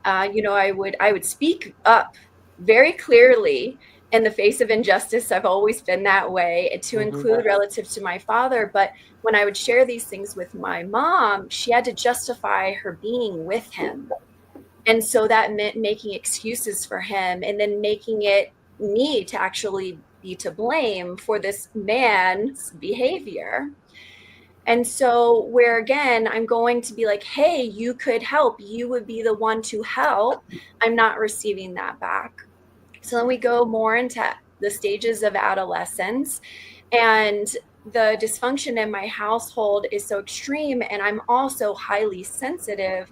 I would speak up very clearly in the face of injustice. I've always been that way, to Hmm. include relative to my father. But when I would share these things with my mom, she had to justify her being with him. And so that meant making excuses for him and then making it me to actually be to blame for this man's behavior. And so where again, I'm going to be like, hey, you could help. You would be the one to help. I'm not receiving that back. So then we go more into the stages of adolescence, and the dysfunction in my household is so extreme, and I'm also highly sensitive,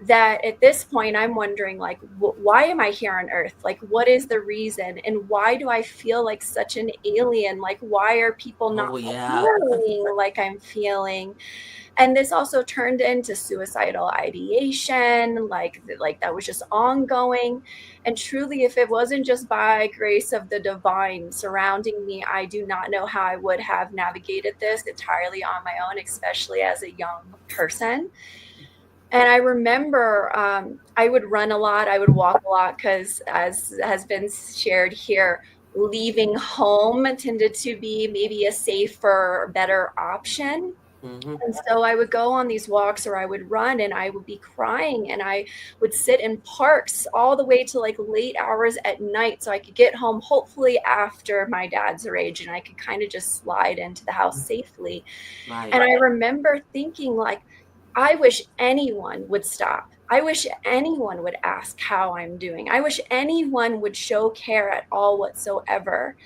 that at this point I'm wondering, like, why am I here on earth? Like, what is the reason? And why do I feel like such an alien? Like, why are people not feeling like I'm feeling? And this also turned into suicidal ideation, like that was just ongoing. And truly, if it wasn't just by grace of the divine surrounding me, I do not know how I would have navigated this entirely on my own, especially as a young person. And I remember I would run a lot, I would walk a lot, because as has been shared here, leaving home tended to be maybe a safer, better option. Mm-hmm. And so I would go on these walks, or I would run, and I would be crying, and I would sit in parks all the way to like late hours at night, so I could get home hopefully after my dad's rage, and I could kind of just slide into the house safely. Right. And I remember thinking, like, I wish anyone would stop. I wish anyone would ask how I'm doing. I wish anyone would show care at all whatsoever.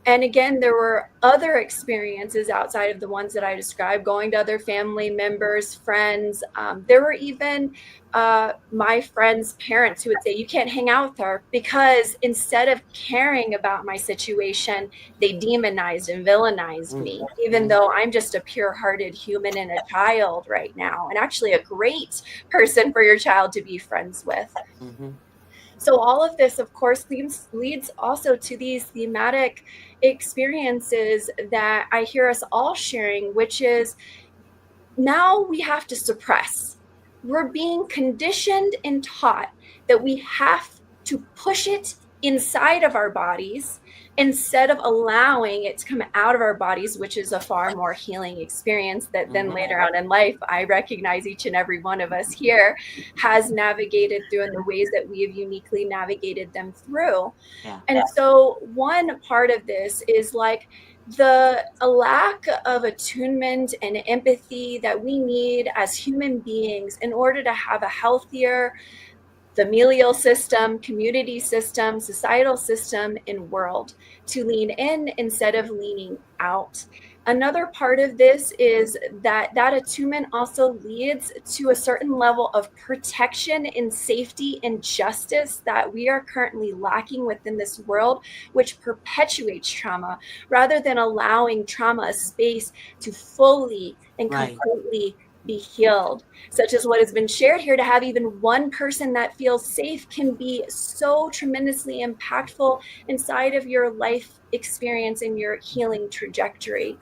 And again, there were other experiences outside of the ones that I described, going to other family members, friends. There were even my friends' parents who would say, you can't hang out with her, because instead of caring about my situation, they demonized and villainized me, even though I'm just a pure-hearted human and a child right now, and actually a great person for your child to be friends with. Mm-hmm. So all of this, of course, leads also to these thematic experiences that I hear us all sharing, which is now we have to suppress. We're being conditioned and taught that we have to push it inside of our bodies instead of allowing it to come out of our bodies, which is a far more healing experience that then later on in life, I recognize each and every one of us here has navigated through in the ways that we have uniquely navigated them through. Yeah. And so one part of this is like a lack of attunement and empathy that we need as human beings in order to have a healthier familial system, community system, societal system, and world, to lean in instead of leaning out. Another part of this is that attunement also leads to a certain level of protection and safety and justice that we are currently lacking within this world, which perpetuates trauma rather than allowing trauma a space to fully and completely be healed, such as what has been shared here. To have even one person that feels safe can be so tremendously impactful inside of your life experience and your healing trajectory.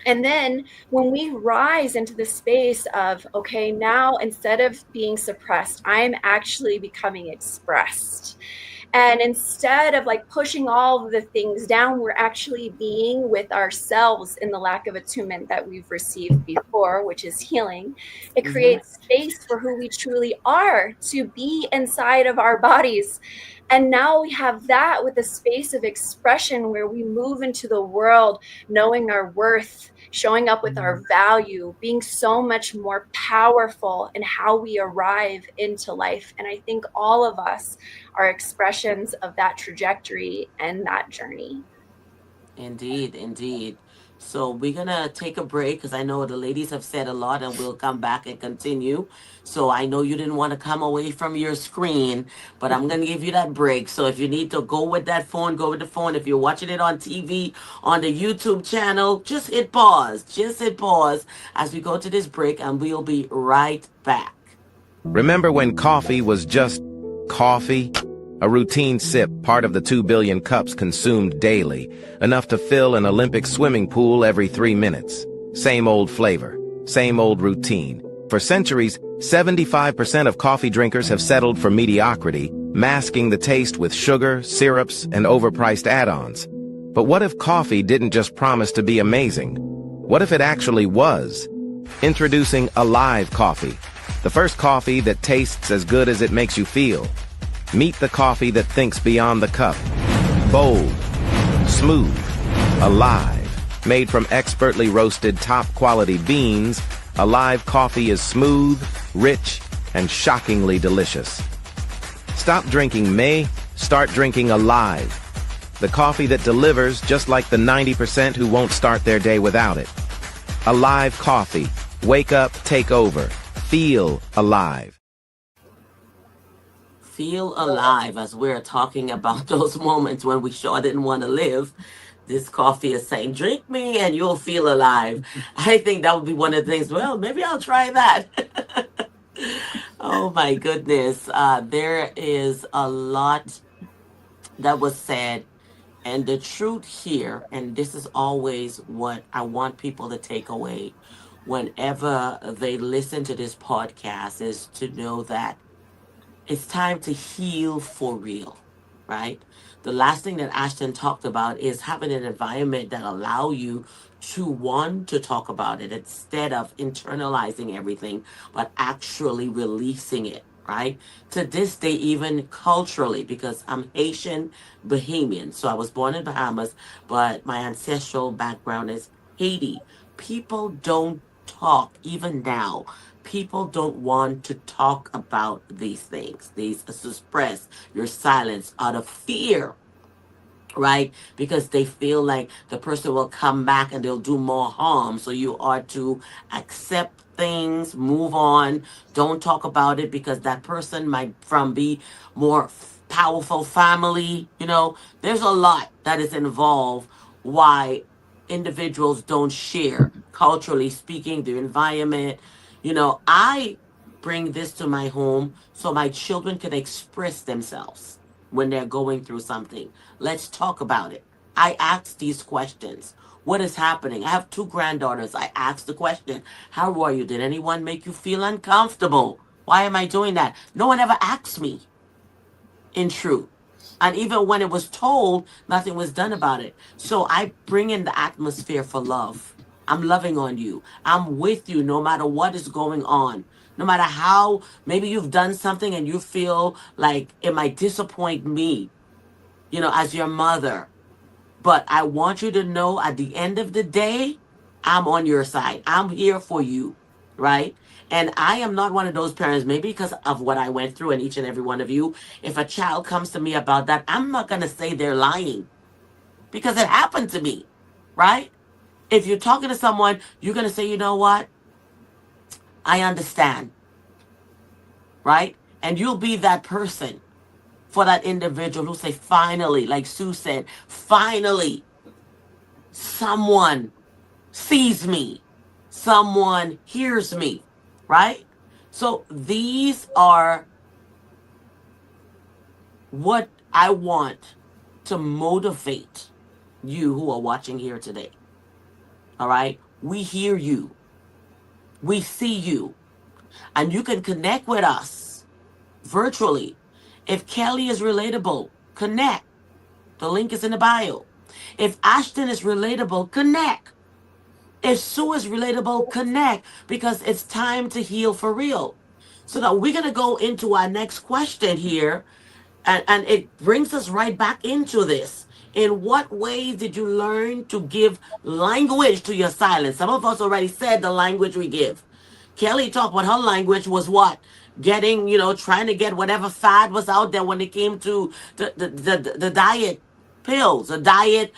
And then when we rise into the space of, okay, now instead of being suppressed, I'm actually becoming expressed. And instead of like pushing all of the things down, we're actually being with ourselves in the lack of attunement that we've received before, which is healing. It creates space for who we truly are to be inside of our bodies. And now we have that with a space of expression where we move into the world knowing our worth, showing up with our value, being so much more powerful in how we arrive into life. And I think all of us are expressions of that trajectory and that journey. Indeed, indeed. So we're going to take a break because I know the ladies have said a lot, and we'll come back and continue. So I know you didn't want to come away from your screen, but I'm going to give you that break. So if you need to go with that phone, go with the phone. If you're watching it on TV, on the YouTube channel, just hit pause. Just hit pause as we go to this break, and we'll be right back. Remember when coffee was just coffee? A routine sip, part of the 2 billion cups consumed daily, enough to fill an Olympic swimming pool every 3 minutes. Same old flavor, same old routine. For centuries, 75% of coffee drinkers have settled for mediocrity, masking the taste with sugar, syrups, and overpriced add-ons. But what if coffee didn't just promise to be amazing? What if it actually was? Introducing Alive Coffee, the first coffee that tastes as good as it makes you feel. Meet the coffee that thinks beyond the cup. Bold, smooth, alive. Made from expertly roasted top-quality beans, Alive coffee is smooth, rich, and shockingly delicious. Stop drinking May, start drinking Alive. The coffee that delivers just like the 90% who won't start their day without it. Alive coffee. Wake up, take over. Feel alive. Feel alive, as we're talking about those moments when we sure didn't want to live. This coffee is saying, drink me and you'll feel alive. I think that would be one of the things. Well, maybe I'll try that. Oh my goodness. There is a lot that was said. And the truth here, and this is always what I want people to take away whenever they listen to this podcast, is to know that it's time to heal for real, right? The last thing that Ashtyn talked about is having an environment that allow you to want to talk about it instead of internalizing everything, but actually releasing it, right? To this day, even culturally, because I'm Haitian Bahamian. So I was born in Bahamas, but my ancestral background is Haiti. People don't talk, even now. People don't want to talk about these things. These express your silence out of fear, right? Because they feel like the person will come back and they'll do more harm. So you are to accept things, move on, don't talk about it, because that person might from be more powerful family. There's a lot that is involved why individuals don't share, culturally speaking, the environment. I bring this to my home so my children can express themselves when they're going through something. Let's talk about it. I ask these questions. What is happening? I have 2 granddaughters. I ask the question, how are you? Did anyone make you feel uncomfortable? Why am I doing that? No one ever asked me, in truth. And even when it was told, nothing was done about it. So I bring in the atmosphere for love. I'm loving on you. I'm with you no matter what is going on. No matter how maybe you've done something and you feel like it might disappoint me, as your mother. But I want you to know at the end of the day, I'm on your side. I'm here for you, right? And I am not one of those parents, maybe because of what I went through, and each and every one of you, if a child comes to me about that, I'm not going to say they're lying, because it happened to me, right? If you're talking to someone, you're going to say, you know what? I understand, right? And you'll be that person for that individual who say, finally, like Sue said, finally, someone sees me, someone hears me, right? So these are what I want to motivate you who are watching here today. All right? We hear you. We see you. And you can connect with us virtually. If Kelly is relatable, connect. The link is in the bio. If Ashtyn is relatable, connect. If Sue is relatable, connect, because it's time to heal for real. So now we're going to go into our next question here, and it brings us right back into this. In what ways did you learn to give language to your silence? Some of us already said the language we give. Kelly talked about her language was what? Getting, trying to get whatever fad was out there when it came to the diet pills, the diet,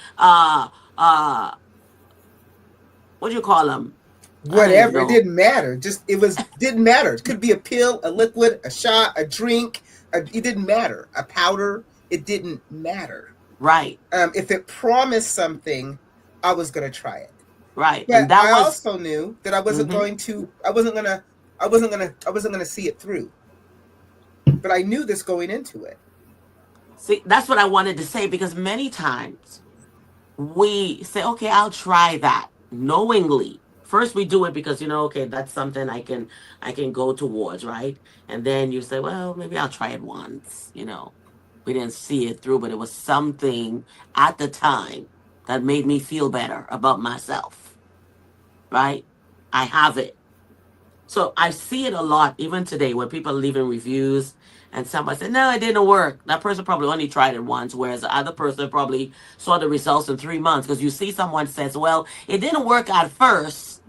what do you call them? Whatever, it didn't matter. Didn't matter. It could be a pill, a liquid, a shot, a drink. It didn't matter. A powder. It didn't matter. Right. If it promised something, I was gonna try it. Right. But I also knew that I wasn't going to. I wasn't gonna see it through. But I knew this going into it. See, that's what I wanted to say, because many times we say, okay, I'll try that knowingly. First we do it because, okay, that's something I can go towards, right? And then you say, well, maybe I'll try it once, We didn't see it through, but it was something at the time that made me feel better about myself, right? I have it. So I see it a lot, even today, when people are leaving reviews and somebody said, no, it didn't work. That person probably only tried it once, whereas the other person probably saw the results in 3 months. Because you see someone says, well, it didn't work at first,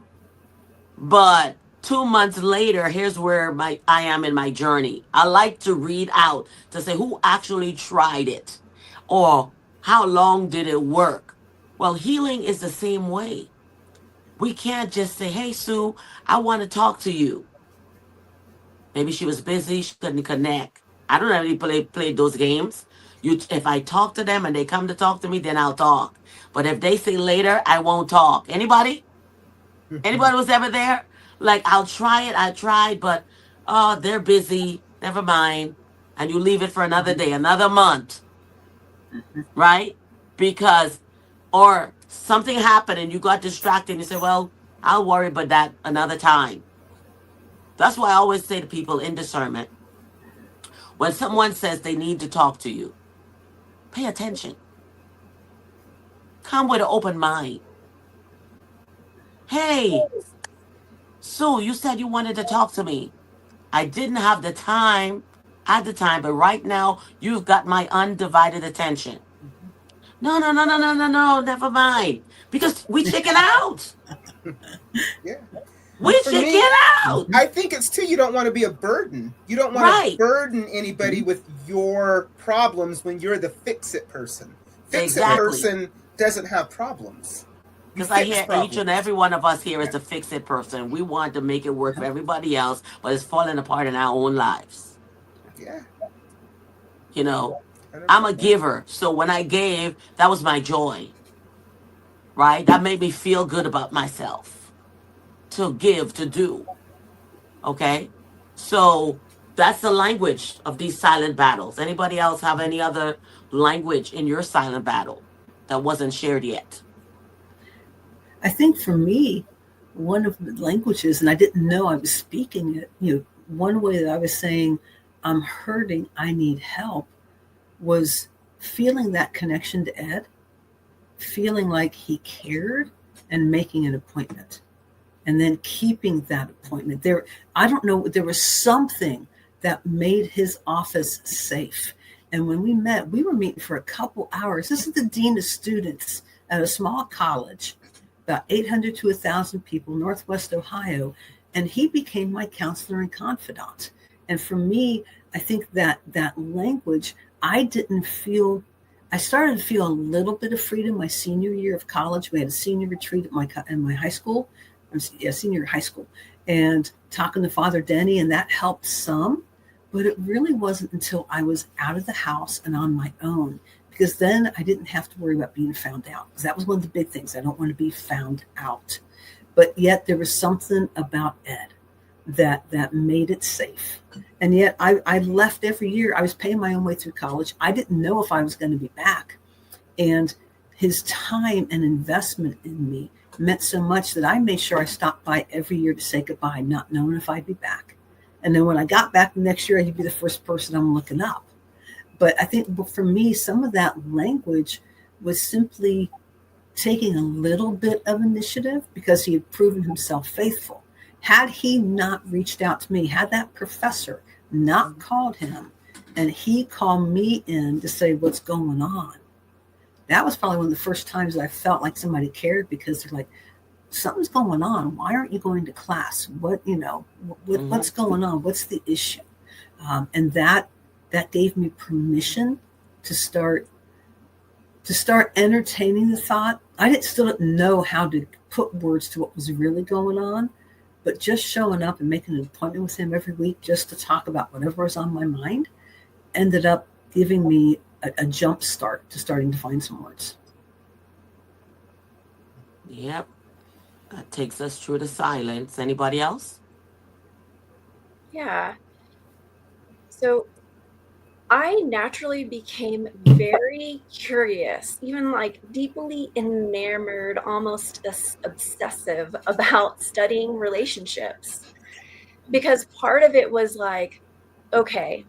but 2 months later, here's where I am in my journey. I like to read out to say who actually tried it or how long did it work. Well, healing is the same way. We can't just say, hey, Sue, I want to talk to you. Maybe she was busy, she couldn't connect. I don't know if you play those games. If I talk to them and they come to talk to me, then I'll talk. But if they say later, I won't talk. Anybody? Anybody was ever there? Like, I'll try it, I tried, but oh, they're busy. Never mind. And you leave it for another day, another month. Right? Because, or something happened and you got distracted and you say, well, I'll worry about that another time. That's why I always say to people in discernment, when someone says they need to talk to you, pay attention. Come with an open mind. Hey, Sue, you said you wanted to talk to me. I didn't have the time at the time, but right now you've got my undivided attention. No, never mind. Because we chicken out. Yeah. We chicken out. I think it's too, you don't want to be a burden. You don't want to burden anybody with your problems when you're the fix-it person. Fix-it person doesn't have problems. Because I hear each and every one of us here is the fix-it person. We want to make it work for everybody else, but it's falling apart in our own lives. Yeah. You know, I'm a giver. So when I gave, that was my joy. Right? That made me feel good about myself. To give, to do. Okay? So that's the language of these silent battles. Anybody else have any other language in your silent battle that wasn't shared yet? I think for me, one of the languages, and I didn't know I was speaking it, one way that I was saying, I'm hurting, I need help, was feeling that connection to Ed, feeling like he cared and making an appointment. And then keeping that appointment there. I don't know, there was something that made his office safe. And when we met, we were meeting for a couple hours. This is the dean of students at a small college, about 800 to 1,000 people, Northwest Ohio. And he became my counselor and confidant. And for me, I think that language, I started to feel a little bit of freedom my senior year of college. We had a senior retreat in my high school. Senior high school, and talking to Father Denny, and that helped some, but it really wasn't until I was out of the house and on my own, because then I didn't have to worry about being found out, because that was one of the big things. I don't want to be found out. But yet there was something about Ed that made it safe. And yet I left every year. I was paying my own way through college. I didn't know if I was going to be back. And his time and investment in me meant so much that I made sure I stopped by every year to say goodbye, not knowing if I'd be back. And then when I got back the next year, he'd be the first person I'm looking up. But I think for me, some of that language was simply taking a little bit of initiative because he had proven himself faithful. Had he not reached out to me, had that professor not called him and he called me in to say what's going on, that was probably one of the first times that I felt like somebody cared, because they're like, something's going on. Why aren't you going to class? What's going on? What's the issue? And that gave me permission to start entertaining the thought. I still didn't know how to put words to what was really going on, but just showing up and making an appointment with him every week just to talk about whatever was on my mind ended up giving me a jump start to starting to find some words. Yep. That takes us through the silence. Anybody else? Yeah. So I naturally became very curious, even like deeply enamored, almost obsessive about studying relationships. Because part of it was like, okay,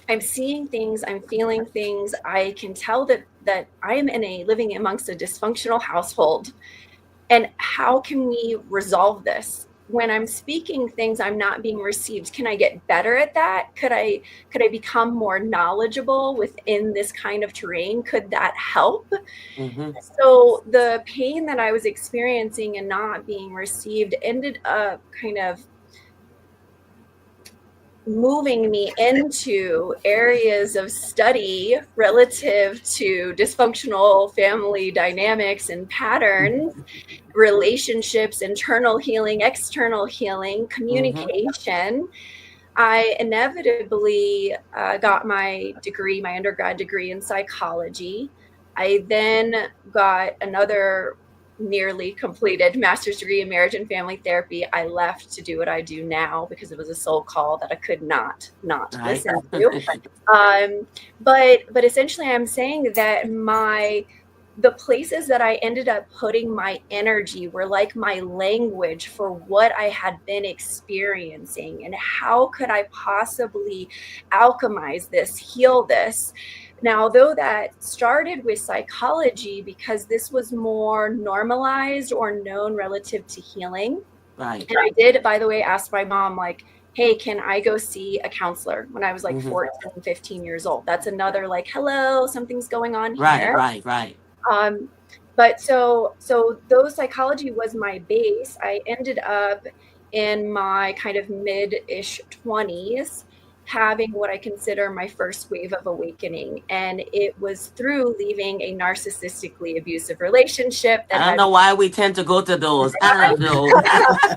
I'm seeing things, I'm feeling things. I can tell that I am living amongst a dysfunctional household. And how can we resolve this? when I'm speaking things, I'm not being received. Can I get better at that? Could I become more knowledgeable within this kind of terrain? Could that help? So the pain that I was experiencing and not being received ended up kind of moving me into areas of study relative to dysfunctional family dynamics and patterns, relationships, internal healing, external healing, communication. I inevitably got my degree, my undergrad degree in psychology. I then got another nearly completed master's degree in marriage and family therapy. I left to do what I do now because it was a soul call that I could not listen to. But essentially, I'm saying that the places that I ended up putting my energy were like my language for what I had been experiencing, and how could I possibly alchemize this, heal this. Now, though that started with psychology because this was more normalized or known relative to healing. Right. And I did, by the way, ask my mom, like, hey, can I go see a counselor when I was like 14, 15 years old? That's another like, hello, something's going on here. Right. But so though psychology was my base, I ended up in my kind of mid-ish 20s having what I consider my first wave of awakening. And it was through leaving a narcissistically abusive relationship. I don't know why we tend to go to those. I don't know.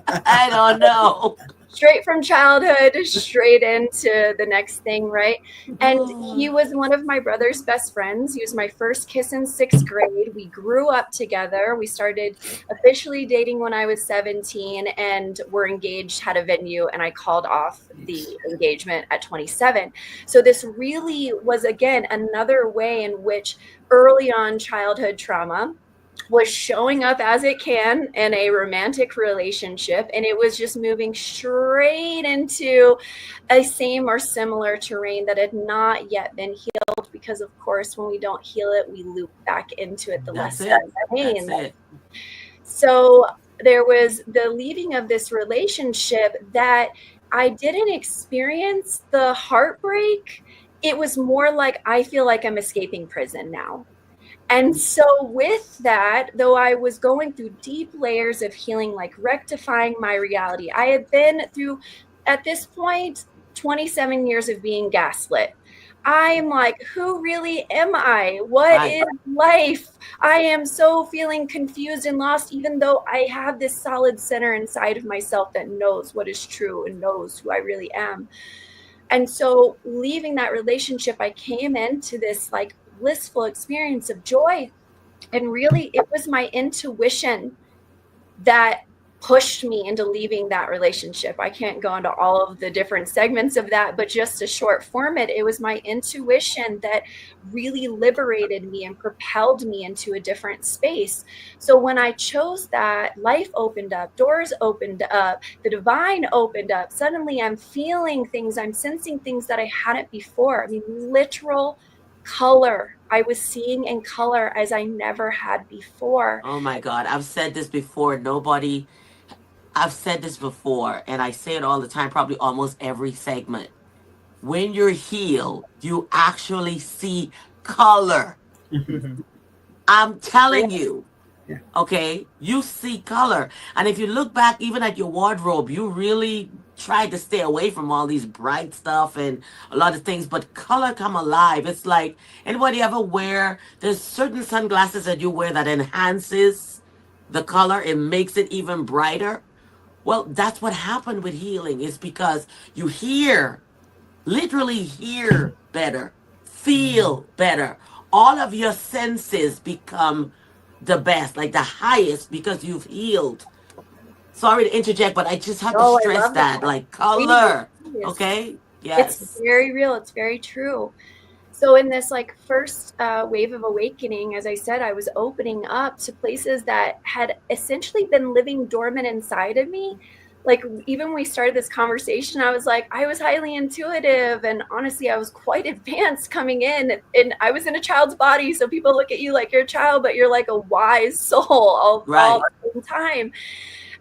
I don't know. Straight from childhood, straight into the next thing, right? And he was one of my brother's best friends. He was my first kiss in 6th grade. We grew up together. We started officially dating when I was 17 and were engaged, had a venue, and I called off the engagement at 27. So this really was, again, another way in which early on childhood trauma was showing up as it can in a romantic relationship, and it was just moving straight into a same or similar terrain that had not yet been healed, because of course when we don't heal it, we loop back into it the less that remains. So there was the leaving of this relationship that I didn't experience the heartbreak. It was more like, I feel like I'm escaping prison now. And so with that, though I was going through deep layers of healing, like rectifying my reality, I had been through, at this point, 27 years of being gaslit. I'm like, who really am I? What is life? I am so feeling confused and lost, even though I have this solid center inside of myself that knows what is true and knows who I really am. And so leaving that relationship, I came into this like blissful experience of joy. And really, it was my intuition that pushed me into leaving that relationship. I can't go into all of the different segments of that, but just a short format, it was my intuition that really liberated me and propelled me into a different space. So when I chose that, life opened up, doors opened up, the divine opened up. Suddenly I'm feeling things, I'm sensing things that I hadn't before. I mean, literal color. I was seeing in color as I never had before. Oh my God. I've said this before. I've said this before, and I say it all the time, probably almost every segment. When you're healed, you actually see color. I'm telling you. Okay, you see color. And if you look back even at your wardrobe, you really tried to stay away from all these bright stuff and a lot of things, but color come alive. It's like, anybody ever wear, there's certain sunglasses that you wear that enhances the color, it makes it even brighter. Well, that's what happened with healing. It's because you literally hear better, feel better. All of your senses become the best, like the highest, because you've healed. Sorry to interject, but I just have to stress that, like color. Okay? Yes. It's very real. It's very true. So in this like first wave of awakening, as I said, I was opening up to places that had essentially been living dormant inside of me. Like even when we started this conversation, I was like, I was highly intuitive, and honestly, I was quite advanced coming in, and I was in a child's body. So people look at you like you're a child, but you're like a wise soul all at the same time.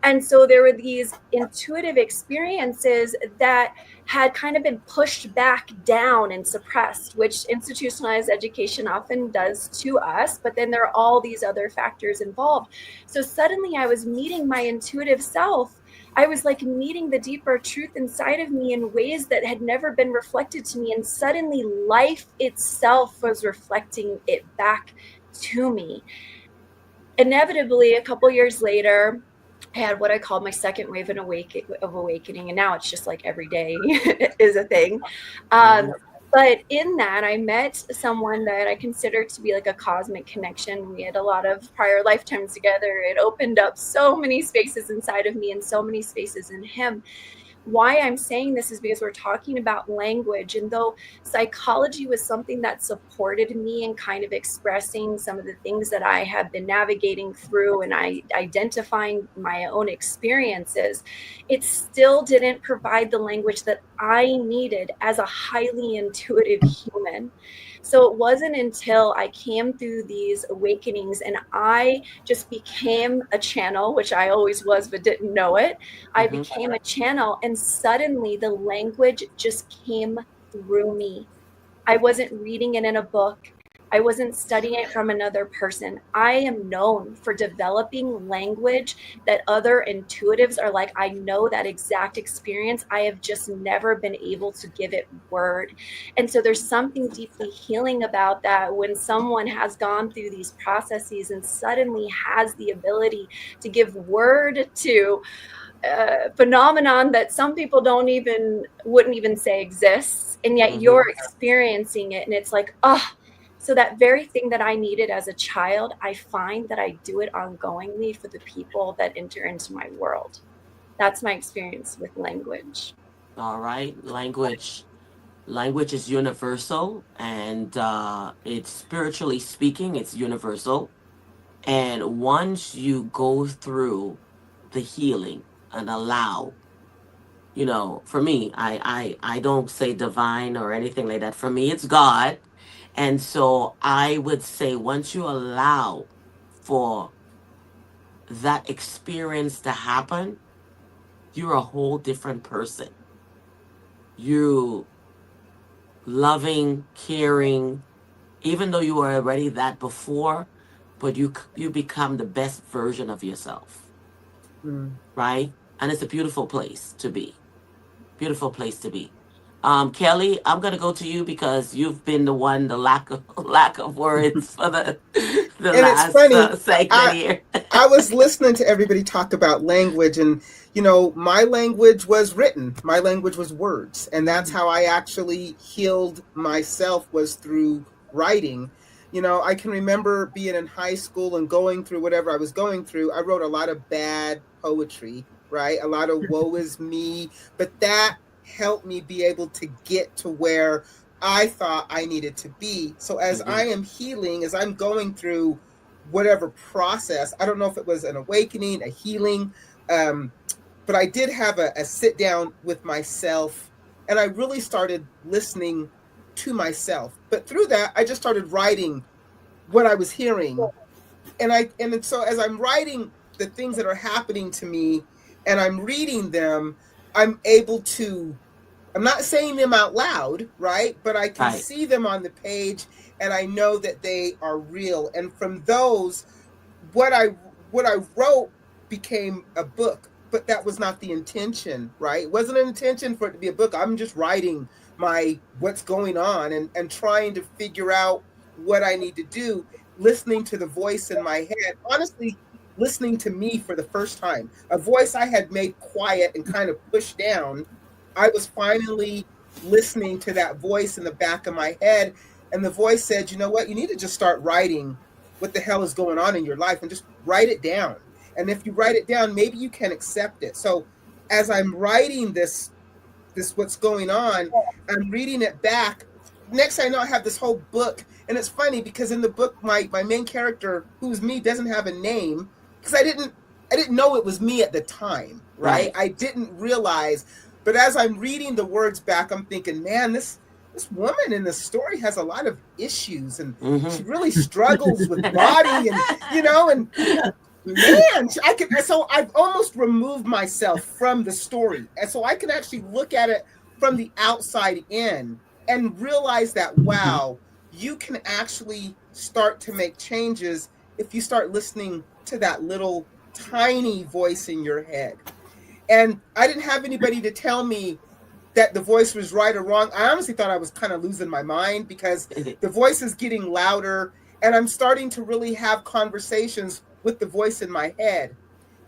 And so there were these intuitive experiences that had kind of been pushed back down and suppressed, which institutionalized education often does to us. But then there are all these other factors involved. So suddenly I was meeting my intuitive self. I was like meeting the deeper truth inside of me in ways that had never been reflected to me. And suddenly life itself was reflecting it back to me. Inevitably, a couple years later, I had what I call my second wave of awakening. And now it's just like every day is a thing. But in that, I met someone that I consider to be like a cosmic connection. We had a lot of prior lifetimes together. It opened up so many spaces inside of me and so many spaces in him. Why I'm saying this is because we're talking about language. And though psychology was something that supported me in kind of expressing some of the things that I have been navigating through and identifying my own experiences, it still didn't provide the language that I needed as a highly intuitive human. So it wasn't until I came through these awakenings and I just became a channel, which I always was, but didn't know it. I became a channel, and suddenly the language just came through me. I wasn't reading it in a book. I wasn't studying it from another person. I am known for developing language that other intuitives are like, I know that exact experience. I have just never been able to give it word. And so there's something deeply healing about that when someone has gone through these processes and suddenly has the ability to give word to phenomenon that some people wouldn't even say exists, and yet you're experiencing it, and it's like, so that very thing that I needed as a child, I find that I do it ongoingly for the people that enter into my world. That's my experience with language. All right, language is universal, and it's spiritually speaking, it's universal. And once you go through the healing and allow, for me, I don't say divine or anything like that. For me, it's God. And so I would say once you allow for that experience to happen, you're a whole different person. You loving, caring, even though you were already that before, but you become the best version of yourself. Right? And it's a beautiful place to be. Beautiful place to be. Kelly, I'm gonna go to you because you've been the one, the lack of words for the And last it's funny, segment here. I was listening to everybody talk about language, and my language was written. My language was words, and that's how I actually healed myself, was through writing. I can remember being in high school and going through whatever I was going through. I wrote a lot of bad poetry, right? A lot of woe is me, but that helped me be able to get to where I thought I needed to be. So as I am healing, as I'm going through whatever process, I don't know if it was an awakening, a healing, but I did have a sit down with myself, and I really started listening to myself. But through that, I just started writing what I was hearing. And so as I'm writing the things that are happening to me and I'm reading them, I'm able to, I'm not saying them out loud, right? But I can see them on the page, and I know that they are real. And from those, what I wrote became a book, but that was not the intention, right? It wasn't an intention for it to be a book. I'm just writing what's going on and trying to figure out what I need to do, listening to the voice in my head, honestly, listening to me for the first time, a voice I had made quiet and kind of pushed down. I was finally listening to that voice in the back of my head, and the voice said, you know what, you need to just start writing what the hell is going on in your life and just write it down. And if you write it down, maybe you can accept it. So as I'm writing this what's going on, I'm reading it back. Next thing I know, I have this whole book. And it's funny because in the book, my main character, who's me, doesn't have a name, because I didn't know it was me at the time, right? I didn't realize. But as I'm reading the words back, I'm thinking, man, this woman in the story has a lot of issues, and she really struggles with body, and Man, so I've almost removed myself from the story. And so I can actually look at it from the outside in and realize that, wow, you can actually start to make changes if you start listening to that little tiny voice in your head. And I didn't have anybody to tell me that the voice was right or wrong. I honestly thought I was kind of losing my mind because the voice is getting louder and I'm starting to really have conversations with the voice in my head.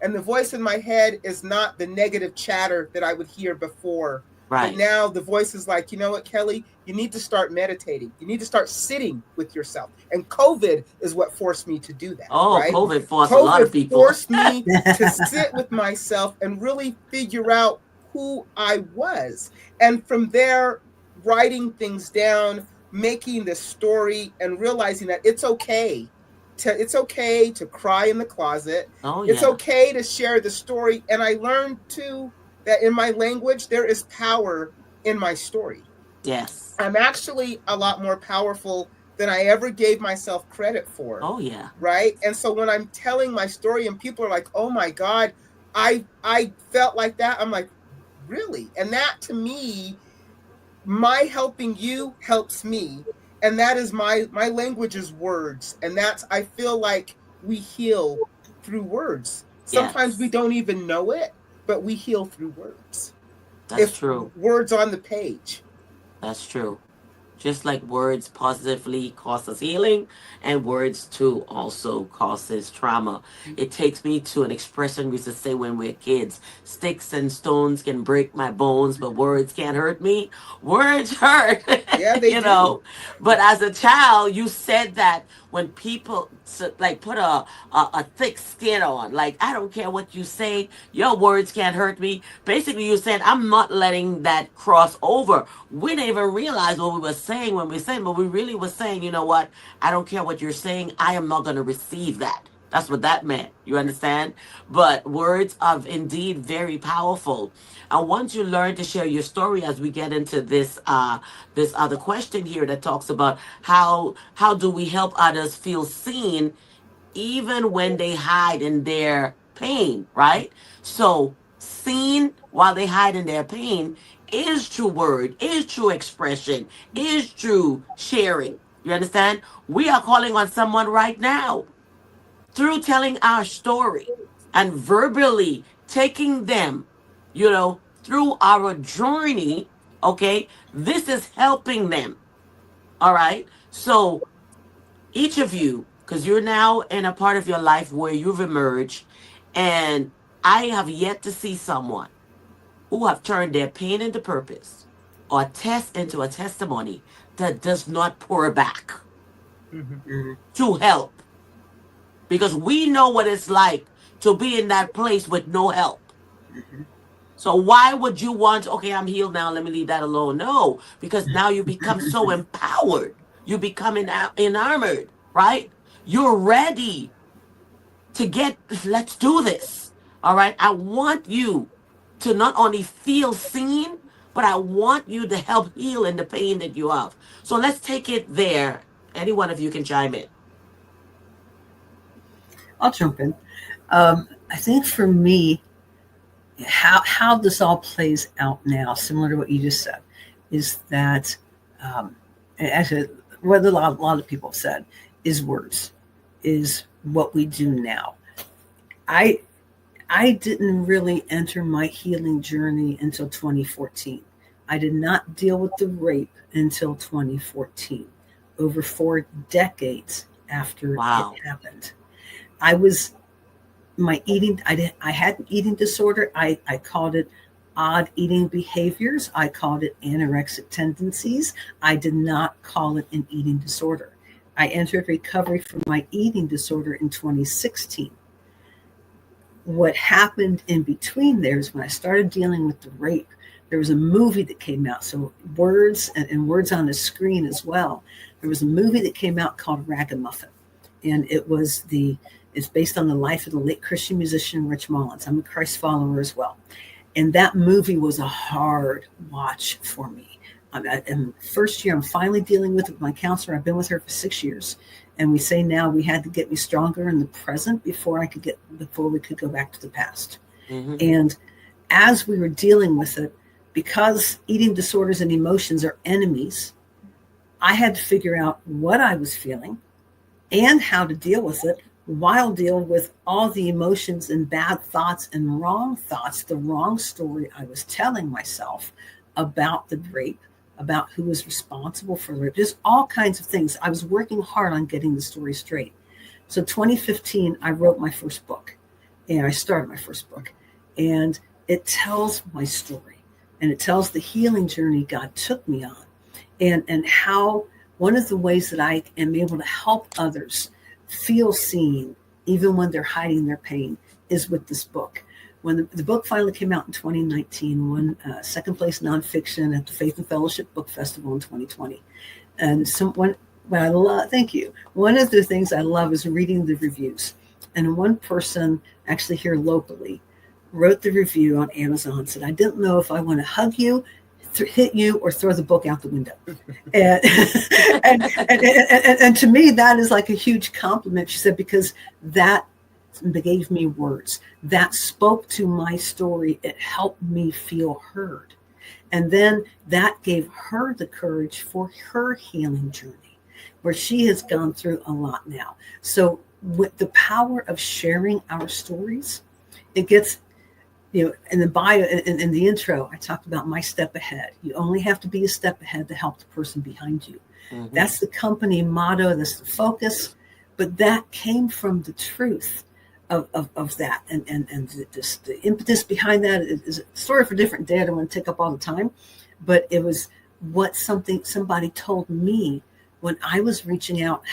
And the voice in my head is not the negative chatter that I would hear before. But Right. now the voice is like, you know what, Kelly, you need to start meditating. You need to start sitting with yourself. And COVID is what forced me to do that. Oh, Right? COVID forced a lot of COVID people. forced me to sit with myself and really figure out who I was. And from there, writing things down, making the story, and realizing that it's okay to cry in the closet. Oh, It's yeah. okay to share the story. And I learned too that in my language, there is power in my story. Yes. I'm actually a lot more powerful than I ever gave myself credit for. Oh, yeah. Right. And so when I'm telling my story and people are like, oh my God, I felt like that. I'm like, really? And that to me, my helping you helps me. And that is my language is words. And that's, I feel like we heal through words. Sometimes we Yes. don't even know it, but we heal through words. That's If true. words on the page. That's true. Just like words positively cause us healing, and words too also causes trauma. It takes me to an expression we used to say when we were kids: sticks and stones can break my bones, but words can't hurt me. Words hurt. Yeah, they You do. know. But as a child, you said that when people like put a thick skin on, like, I don't care what you say, your words can't hurt me. Basically, you said, I'm not letting that cross over. We didn't even realize what we were saying when we said, but we really were saying, you know what? I don't care what you're saying. I am not going to receive that. That's what that meant. You understand? But words are indeed very powerful. And once you learn to share your story, as we get into this other question here that talks about how do we help others feel seen even when they hide in their pain, right? So seen while they hide in their pain is true word, is true expression, is true sharing. You understand? We are calling on someone right now through telling our story and verbally taking them, through our journey. Okay. This is helping them. All right. So each of you, because you're now in a part of your life where you've emerged, and I have yet to see someone who have turned their pain into purpose or test into a testimony that does not pour back to help, because we know what it's like to be in that place with no help. So why would you want, okay, I'm healed now, let me leave that alone? No, because now you become so empowered. You become enamored, right? You're ready to let's do this. All right. I want you to not only feel seen, but I want you to help heal in the pain that you have. So let's take it there. Any one of you can chime in. I'll jump in. I think for me, how this all plays out now, similar to what you just said, is that actually what a lot of people have said is words, is what we do now. I didn't really enter my healing journey until 2014. I did not deal with the rape until 2014, over 4 decades after Wow. it happened. I was my eating. I had an eating disorder. I called it odd eating behaviors. I called it anorexic tendencies. I did not call it an eating disorder. I entered recovery from my eating disorder in 2016. What happened in between there is when I started dealing with the rape, there was a movie that came out. So words and words on the screen as well. There was a movie that came out called Ragamuffin. And it's based on the life of the late Christian musician Rich Mullins. I'm a Christ follower as well. And that movie was a hard watch for me. And first year, I'm finally dealing with my counselor. I've been with her for 6 years. And we say now we had to get me stronger in the present before we could go back to the past. Mm-hmm. And as we were dealing with it, because eating disorders and emotions are enemies, I had to figure out what I was feeling and how to deal with it while dealing with all the emotions and bad thoughts and wrong thoughts, the wrong story I was telling myself about the rape, about who was responsible for the rape, just all kinds of things. I was working hard on getting the story straight. So 2015, I wrote my first book, and I started my first book, and it tells my story, and it tells the healing journey God took me on, and how one of the ways that I am able to help others feel seen, even when they're hiding their pain, is with this book. When the book finally came out in 2019, won second place nonfiction at the Faith and Fellowship Book Festival in 2020. And thank you. One of the things I love is reading the reviews. And one person actually here locally wrote the review on Amazon, said, I didn't know if I want to hug you, hit you, or throw the book out the window. And to me, that is like a huge compliment. She said, because that gave me words that spoke to my story. It helped me feel heard. And then that gave her the courage for her healing journey, where she has gone through a lot now. So with the power of sharing our stories, it gets, in the bio, in the intro, I talked about my step ahead. You only have to be a step ahead to help the person behind you. Mm-hmm. That's the company motto. That's the focus. But that came from the truth of that. And the impetus behind that is a story for a different day. I don't want to take up all the time. But it was somebody told me when I was reaching out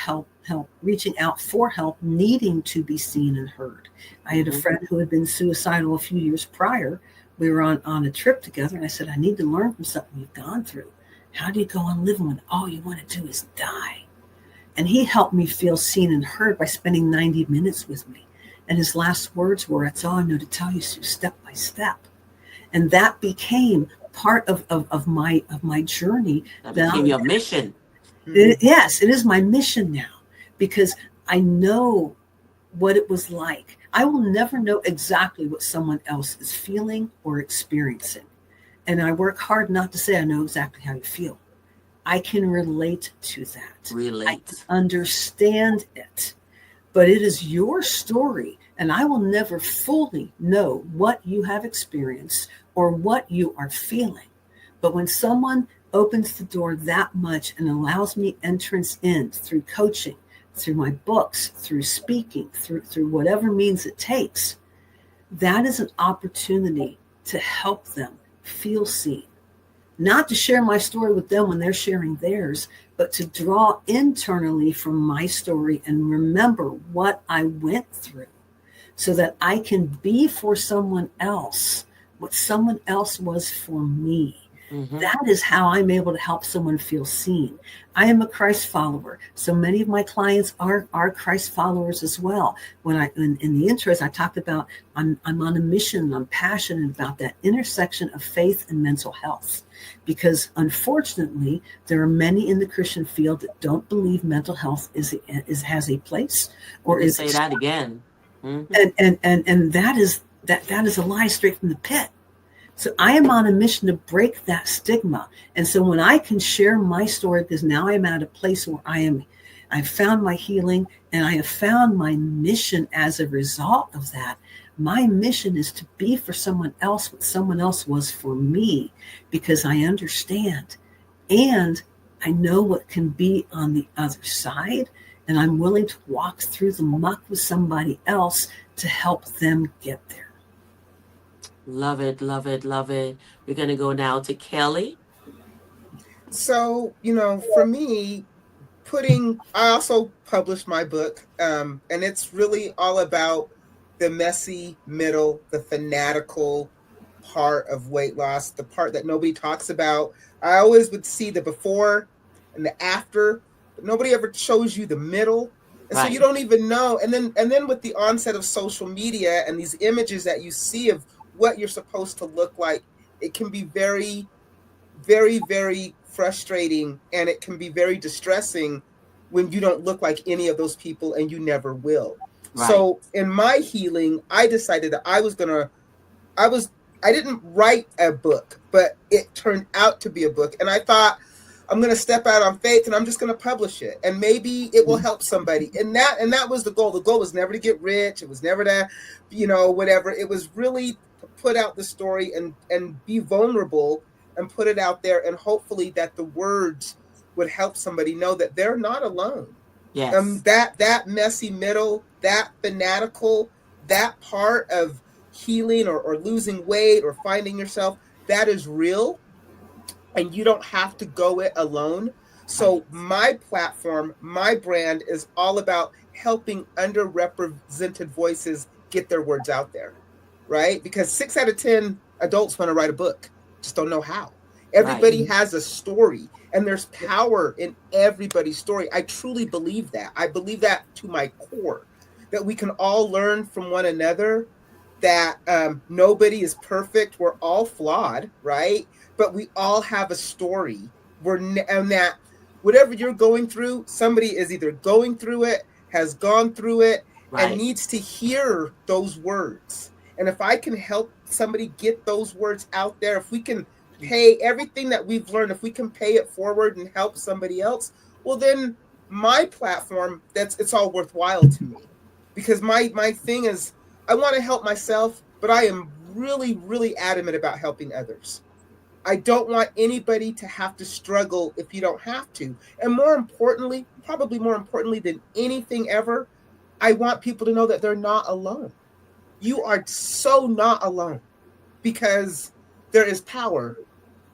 for help, needing to be seen and heard. I had a friend who had been suicidal a few years prior. We were on a trip together, and I said, I need to learn from something you've gone through. How do you go on living when all you want to do is die? And he helped me feel seen and heard by spending 90 minutes with me. And his last words were, that's all I know to tell you, Sue, step by step. And that became part of my journey. That became your mission. Yes, it is my mission now, because I know what it was like. I will never know exactly what someone else is feeling or experiencing. And I work hard not to say I know exactly how you feel. I can relate to that. I can understand it. But it is your story, and I will never fully know what you have experienced or what you are feeling. But when someone opens the door that much and allows me entrance in through coaching, through my books, through speaking, through whatever means it takes, that is an opportunity to help them feel seen. Not to share my story with them when they're sharing theirs, but to draw internally from my story and remember what I went through so that I can be for someone else what someone else was for me. Mm-hmm. That is how I'm able to help someone feel seen. I am a Christ follower. So many of my clients are Christ followers as well. When in the intros, I talked about I'm on a mission. I'm passionate about that intersection of faith and mental health, because unfortunately, there are many in the Christian field that don't believe mental health has a place, or is say that again. Mm-hmm. And that is a lie straight from the pit. So I am on a mission to break that stigma. And so when I can share my story, because now I'm at a place where I've found my healing and I have found my mission as a result of that. My mission is to be for someone else what someone else was for me, because I understand and I know what can be on the other side. And I'm willing to walk through the muck with somebody else to help them get there. Love it, love it, love it. We're going to go now to Kelly. So, for me, I also published my book, and it's really all about the messy middle, the fanatical part of weight loss, the part that nobody talks about. I always would see the before and the after, but nobody ever shows you the middle. And right. So you don't even know. And then with the onset of social media and these images that you see of what you're supposed to look like, it can be very, very, very frustrating, and it can be very distressing when you don't look like any of those people and you never will. Right. So in my healing, I decided that I didn't write a book, but it turned out to be a book. And I thought, I'm going to step out on faith and I'm just going to publish it. And maybe it will help somebody. And that was the goal. The goal was never to get rich. It was never to, whatever. It was really to put out the story and be vulnerable and put it out there. And hopefully that the words would help somebody know that they're not alone. Yes. That messy middle, that fanatical, that part of healing or losing weight or finding yourself, that is real. And you don't have to go it alone. So my platform, my brand is all about helping underrepresented voices get their words out there, right? Because 6 out of 10 adults want to write a book, just don't know how. Everybody has a story, and there's power in everybody's story. I truly believe that. I believe that to my core, that we can all learn from one another, that nobody is perfect. We're all flawed, right? But we all have a story. And that whatever you're going through, somebody is either going through it, has gone through it, and needs to hear those words. And if I can help somebody get those words out there, if we can pay everything that we've learned, if we can pay it forward and help somebody else, well, then my platform, it's all worthwhile to me. Because my thing is, I want to help myself, but I am really, really adamant about helping others. I don't want anybody to have to struggle if you don't have to. And more importantly, probably more importantly than anything ever, I want people to know that they're not alone. You are so not alone, because there is power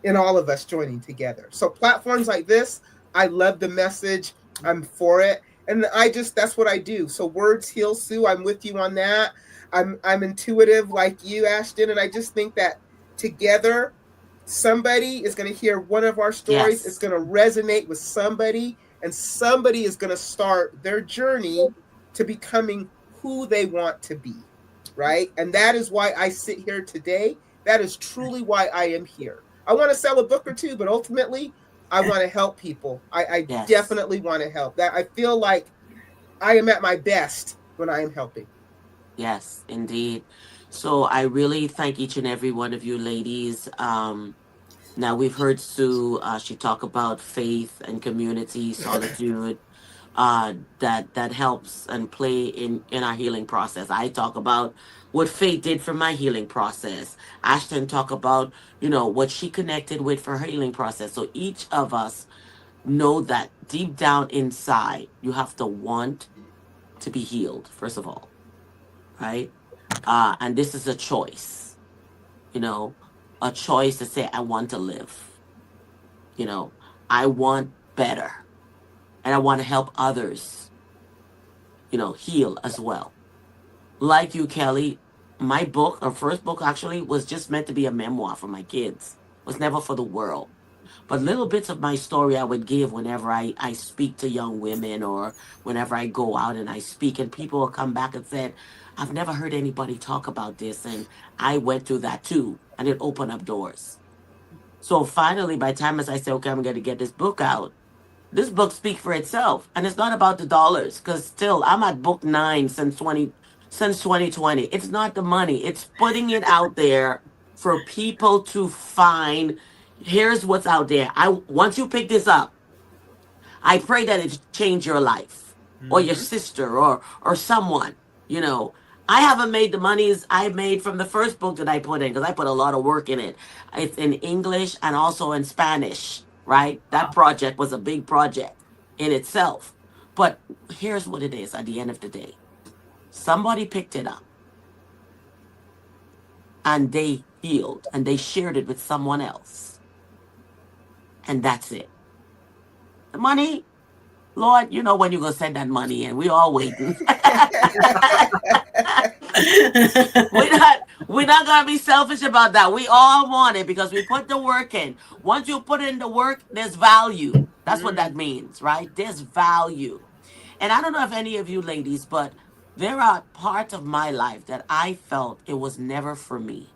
in all of us joining together. So platforms like this, I love the message. I'm for it. And that's what I do. So Words Heal Sue, I'm with you on that. I'm intuitive like you, Ashtyn. And I just think that together, somebody is going to hear one of our stories. It's going to resonate with somebody, and somebody is going to start their journey to becoming who they want to be, right? And that is why I sit here today. That is truly why I am here. I want to sell a book or two, but ultimately, I want to help people. I definitely want to help. That I feel like I am at my best when I am helping. Yes, indeed. So I really thank each and every one of you ladies. Now we've heard Sue, she talk about faith and community, solitude, that helps and play in our healing process. I talk about what faith did for my healing process. Ashtyn talk about, what she connected with for her healing process. So each of us know that deep down inside, you have to want to be healed, first of all, right? And this is a choice, a choice to say, I want to live. I want better. And I want to help others, heal as well. Like you, Kelly, my book, our first book actually, was just meant to be a memoir for my kids. It was never for the world. But little bits of my story I would give whenever I speak to young women, or whenever I go out and I speak, and people will come back and say, I've never heard anybody talk about this, and I went through that too, and it opened up doors. So finally, by the time as I say, okay, I'm going to get this book out, this book speaks for itself. And it's not about the dollars, because still, I'm at book 9 since 2020. It's not the money. It's putting it out there for people to find. Here's what's out there. Once you pick this up, I pray that it change your life, or your sister, or someone. I haven't made the monies I made from the first book that I put in, because I put a lot of work in it. It's in English and also in Spanish, right? That project was a big project in itself. But here's what it is at the end of the day. Somebody picked it up, and they healed, and they shared it with someone else. And that's it. The money, Lord, you know when you're going to send that money in. We all waiting. We're not going to be selfish about that. We all want it because we put the work in. Once you put in the work, there's value. That's what that means, right? There's value. And I don't know if any of you ladies, but there are parts of my life that I felt it was never for me.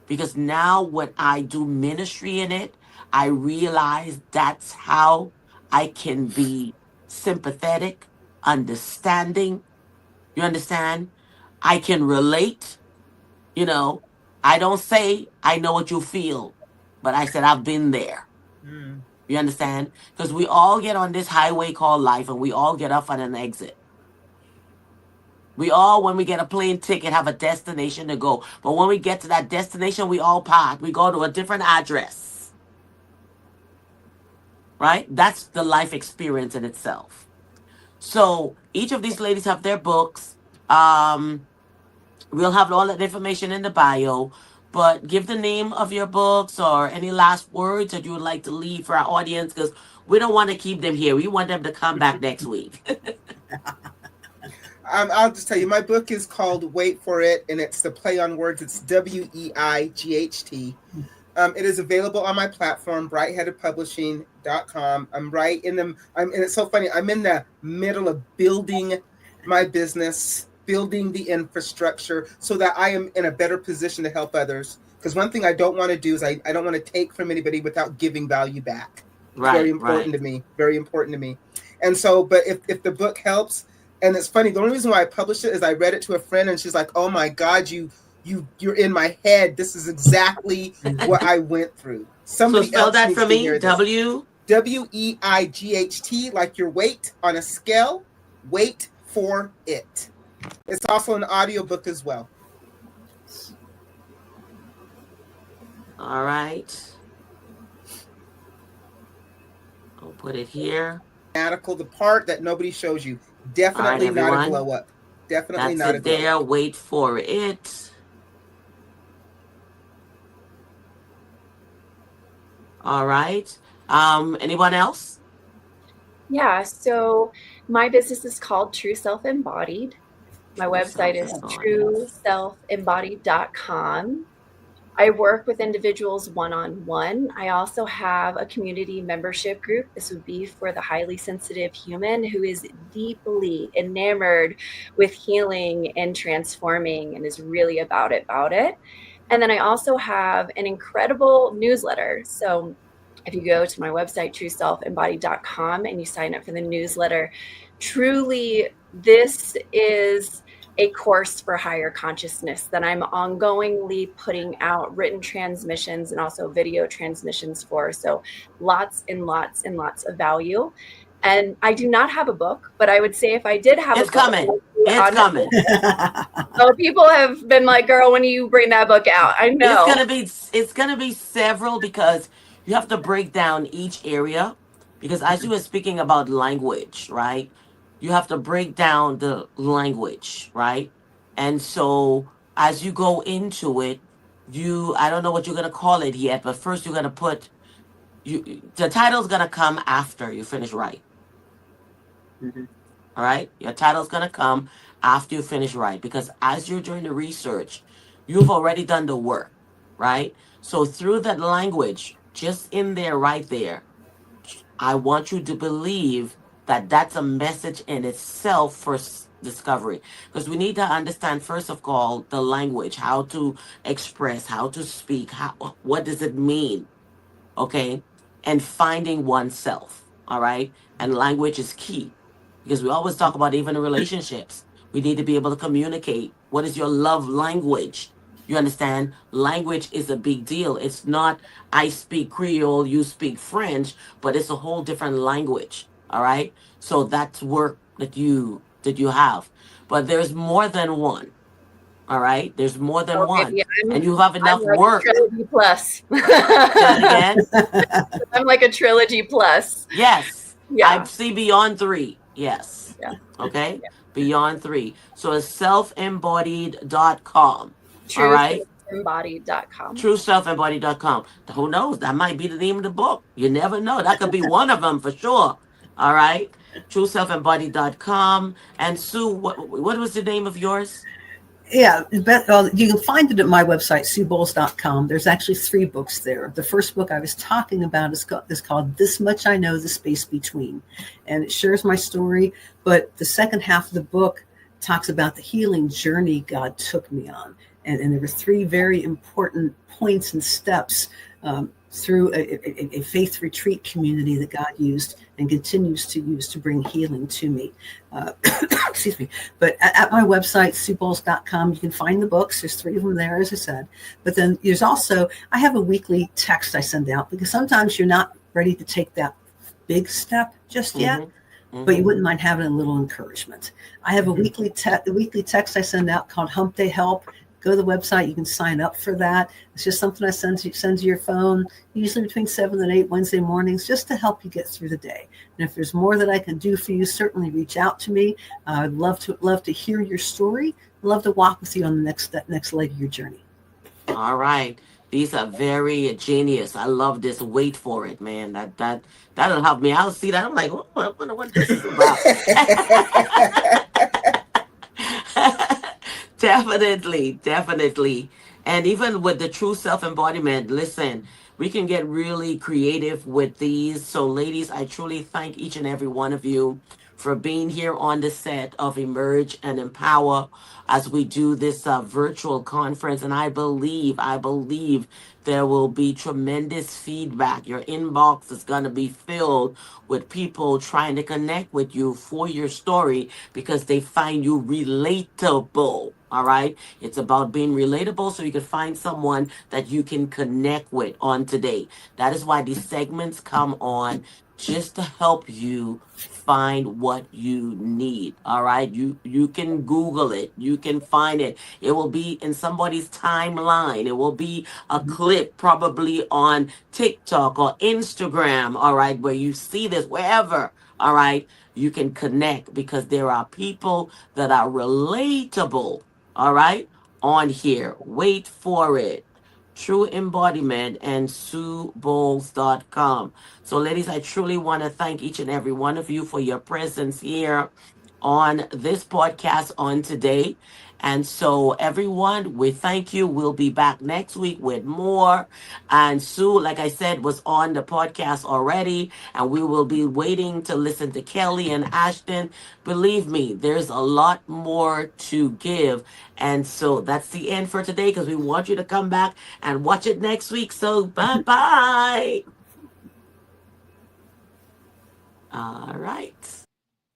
Because now when I do ministry in it, I realize that's how I can be sympathetic, understanding. You understand? I can relate. You know, I don't say I know what you feel, but I said I've been there. Mm. You understand? Because we all get on this highway called life and we all get off at an exit. We all, when we get a plane ticket, have a destination to go. But when we get to that destination, we all part. We go to a different address. Right? That's the life experience in itself. So each of these ladies have their books. We'll have all that information in the bio. But give the name of your books or any last words that you would like to leave for our audience, because we don't want to keep them here. We want them to come back next week. I'll just tell you, my book is called Wait for It, and it's the play on words. It's WEIGHT. It is available on my platform, brightheadedpublishing.com. I'm right in them. And it's so funny. I'm in the middle of building my business, building the infrastructure so that I am in a better position to help others. Because one thing I don't want to do is I don't want to take from anybody without giving value back. Right, very important to me. Very important to me. And so, but if the book helps, and it's funny, the only reason why I published it is I read it to a friend and she's like, oh my God, you're in my head. This is exactly what I went through. Somebody so spell else that needs for to me. hear this. WEIGHT, like your weight on a scale. Wait for it. It's also an audiobook as well. All right. I'll put it here. The part that nobody shows you. Definitely All right, not a everyone. glow up. Definitely That's not a it glow there. up. Wait for it. All right. Anyone else? Yeah, so my business is called True Self Embodied. My website is trueselfembodied.com. I work with individuals one-on-one. I also have a community membership group. This would be for the highly sensitive human who is deeply enamored with healing and transforming and is really about it. And then I also have an incredible newsletter. So if you go to my website, trueselfembodied.com, and you sign up for the newsletter, truly, this is a course for higher consciousness that I'm ongoingly putting out written transmissions and also video transmissions for. So lots and lots and lots of value. And I do not have a book, but I would say if I did have It's a book, coming. It's coming. So people have been like, girl, when you bring that book out? I know. It's gonna be several, because you have to break down each area. Because as you were speaking about language, right? You have to break down the language, right? And so as you go into it, I don't know what you're gonna call it yet, but first you're gonna put the title's gonna come after you finish right. All right, your title's gonna come after you finish right, because as you're doing the research, you've already done the work, right? So through that language, just in there, right there, I want you to believe that that's a message in itself for discovery, because we need to understand, first of all, the language, how to express, how to speak, what does it mean, okay? And finding oneself, all right? And language is key, because we always talk about, even in relationships, we need to be able to communicate. What is your love language? You understand? Language is a big deal. It's not I speak Creole, you speak French, but it's a whole different language. All right. So that's work that you have. But there's more than one. All right. There's more than one. Baby, and you have enough I'm like work. Trilogy plus. Say that again. I'm like a trilogy plus. Yes. Yeah. I see beyond 3. Yes. Yeah. Okay. Yeah. Beyond 3. So it's selfembodied.com. All right. Trueselfembodied.com. Trueselfembodied.com. Who knows? That might be the name of the book. You never know. That could be one of them for sure. All right. Trueselfembodied.com. And Sue, what was the name of yours? Yeah, you can find it at my website, SueBowles.com. There's actually 3 books there. The first book I was talking about is called This Much I Know, The Space Between. And it shares my story. But the second half of the book talks about the healing journey God took me on. And there were 3 very important points and steps through a faith retreat community that God used and continues to use to bring healing to me. Excuse me. But at my website, SueBowles.com, you can find the books. There's 3 of them there, as I said. But then there's also, I have a weekly text I send out because sometimes you're not ready to take that big step just yet. Mm-hmm. But you wouldn't mind having a little encouragement. I have a weekly text I send out called Hump Day Help. Go to the website. You can sign up for that. It's just something I send to your phone, usually between 7 and 8 Wednesday mornings, just to help you get through the day. And if there's more that I can do for you, certainly reach out to me. I'd love to hear your story. I'd love to walk with you on the next leg of your journey. All right. These are very genius. I love this. Wait for it, man. That'll help me. I'll see that. I'm like, oh, I wonder what this is about. Definitely. And even with the true self-embodiment, listen, we can get really creative with these. So, ladies, I truly thank each and every one of you for being here on the set of Emerge and Empower as we do this virtual conference. And I believe there will be tremendous feedback. Your inbox is going to be filled with people trying to connect with you for your story because they find you relatable. All right. It's about being relatable so you can find someone that you can connect with on today. That is why these segments come on just to help you find what you need. All right. You can Google it. You can find it. It will be in somebody's timeline. It will be a clip probably on TikTok or Instagram. All right. Where you see this, wherever. All right. You can connect because there are people that are relatable. All right. On here. Wait for it. True Embodiment and SueBowles.com. So, ladies, I truly want to thank each and every one of you for your presence here on this podcast on today. And so, everyone, we thank you. We'll be back next week with more. And Sue, like I said, was on the podcast already, and we will be waiting to listen to Kelly and Ashtyn. Believe me, there's a lot more to give. And so that's the end for today because we want you to come back and watch it next week. So bye-bye. All right.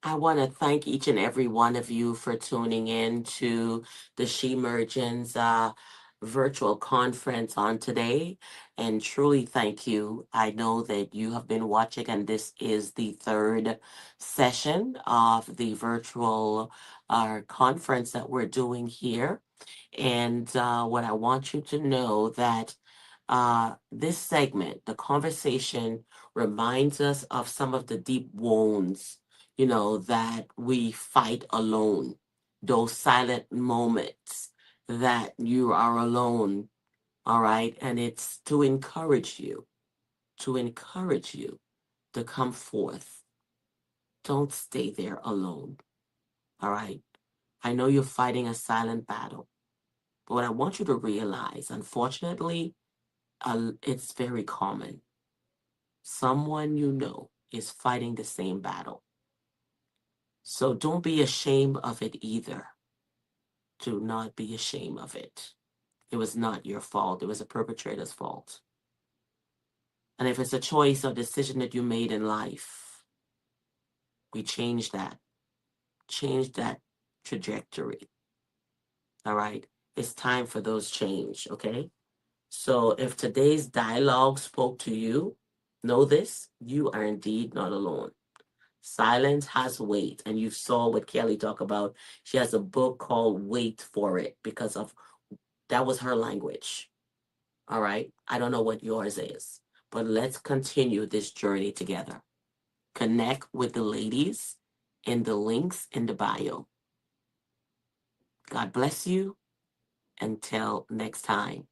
I want to thank each and every one of you for tuning in to the Shemergence virtual conference on today. And truly thank you. I know that you have been watching, and this is the 3rd session of the virtual conference that we're doing here. And what I want you to know that this segment, the conversation, reminds us of some of the deep wounds, that we fight alone, those silent moments that you are alone. All right. And it's to encourage you to come forth. Don't stay there alone. All right. I know you're fighting a silent battle, but what I want you to realize, unfortunately, it's very common. Someone you know is fighting the same battle. So don't be ashamed of it either. Do not be ashamed of it. It was not your fault. It was a perpetrator's fault. And if it's a choice or decision that you made in life, we change that. Change that trajectory. All right? It's time for those change, okay? So if today's dialogue spoke to you, know this, you are indeed not alone. Silence has weight. And you saw what Kelly talked about. She has a book called Wait for It because of that was her language. All right. I don't know what yours is, but let's continue this journey together. Connect with the ladies in the links in the bio. God bless you. Until next time.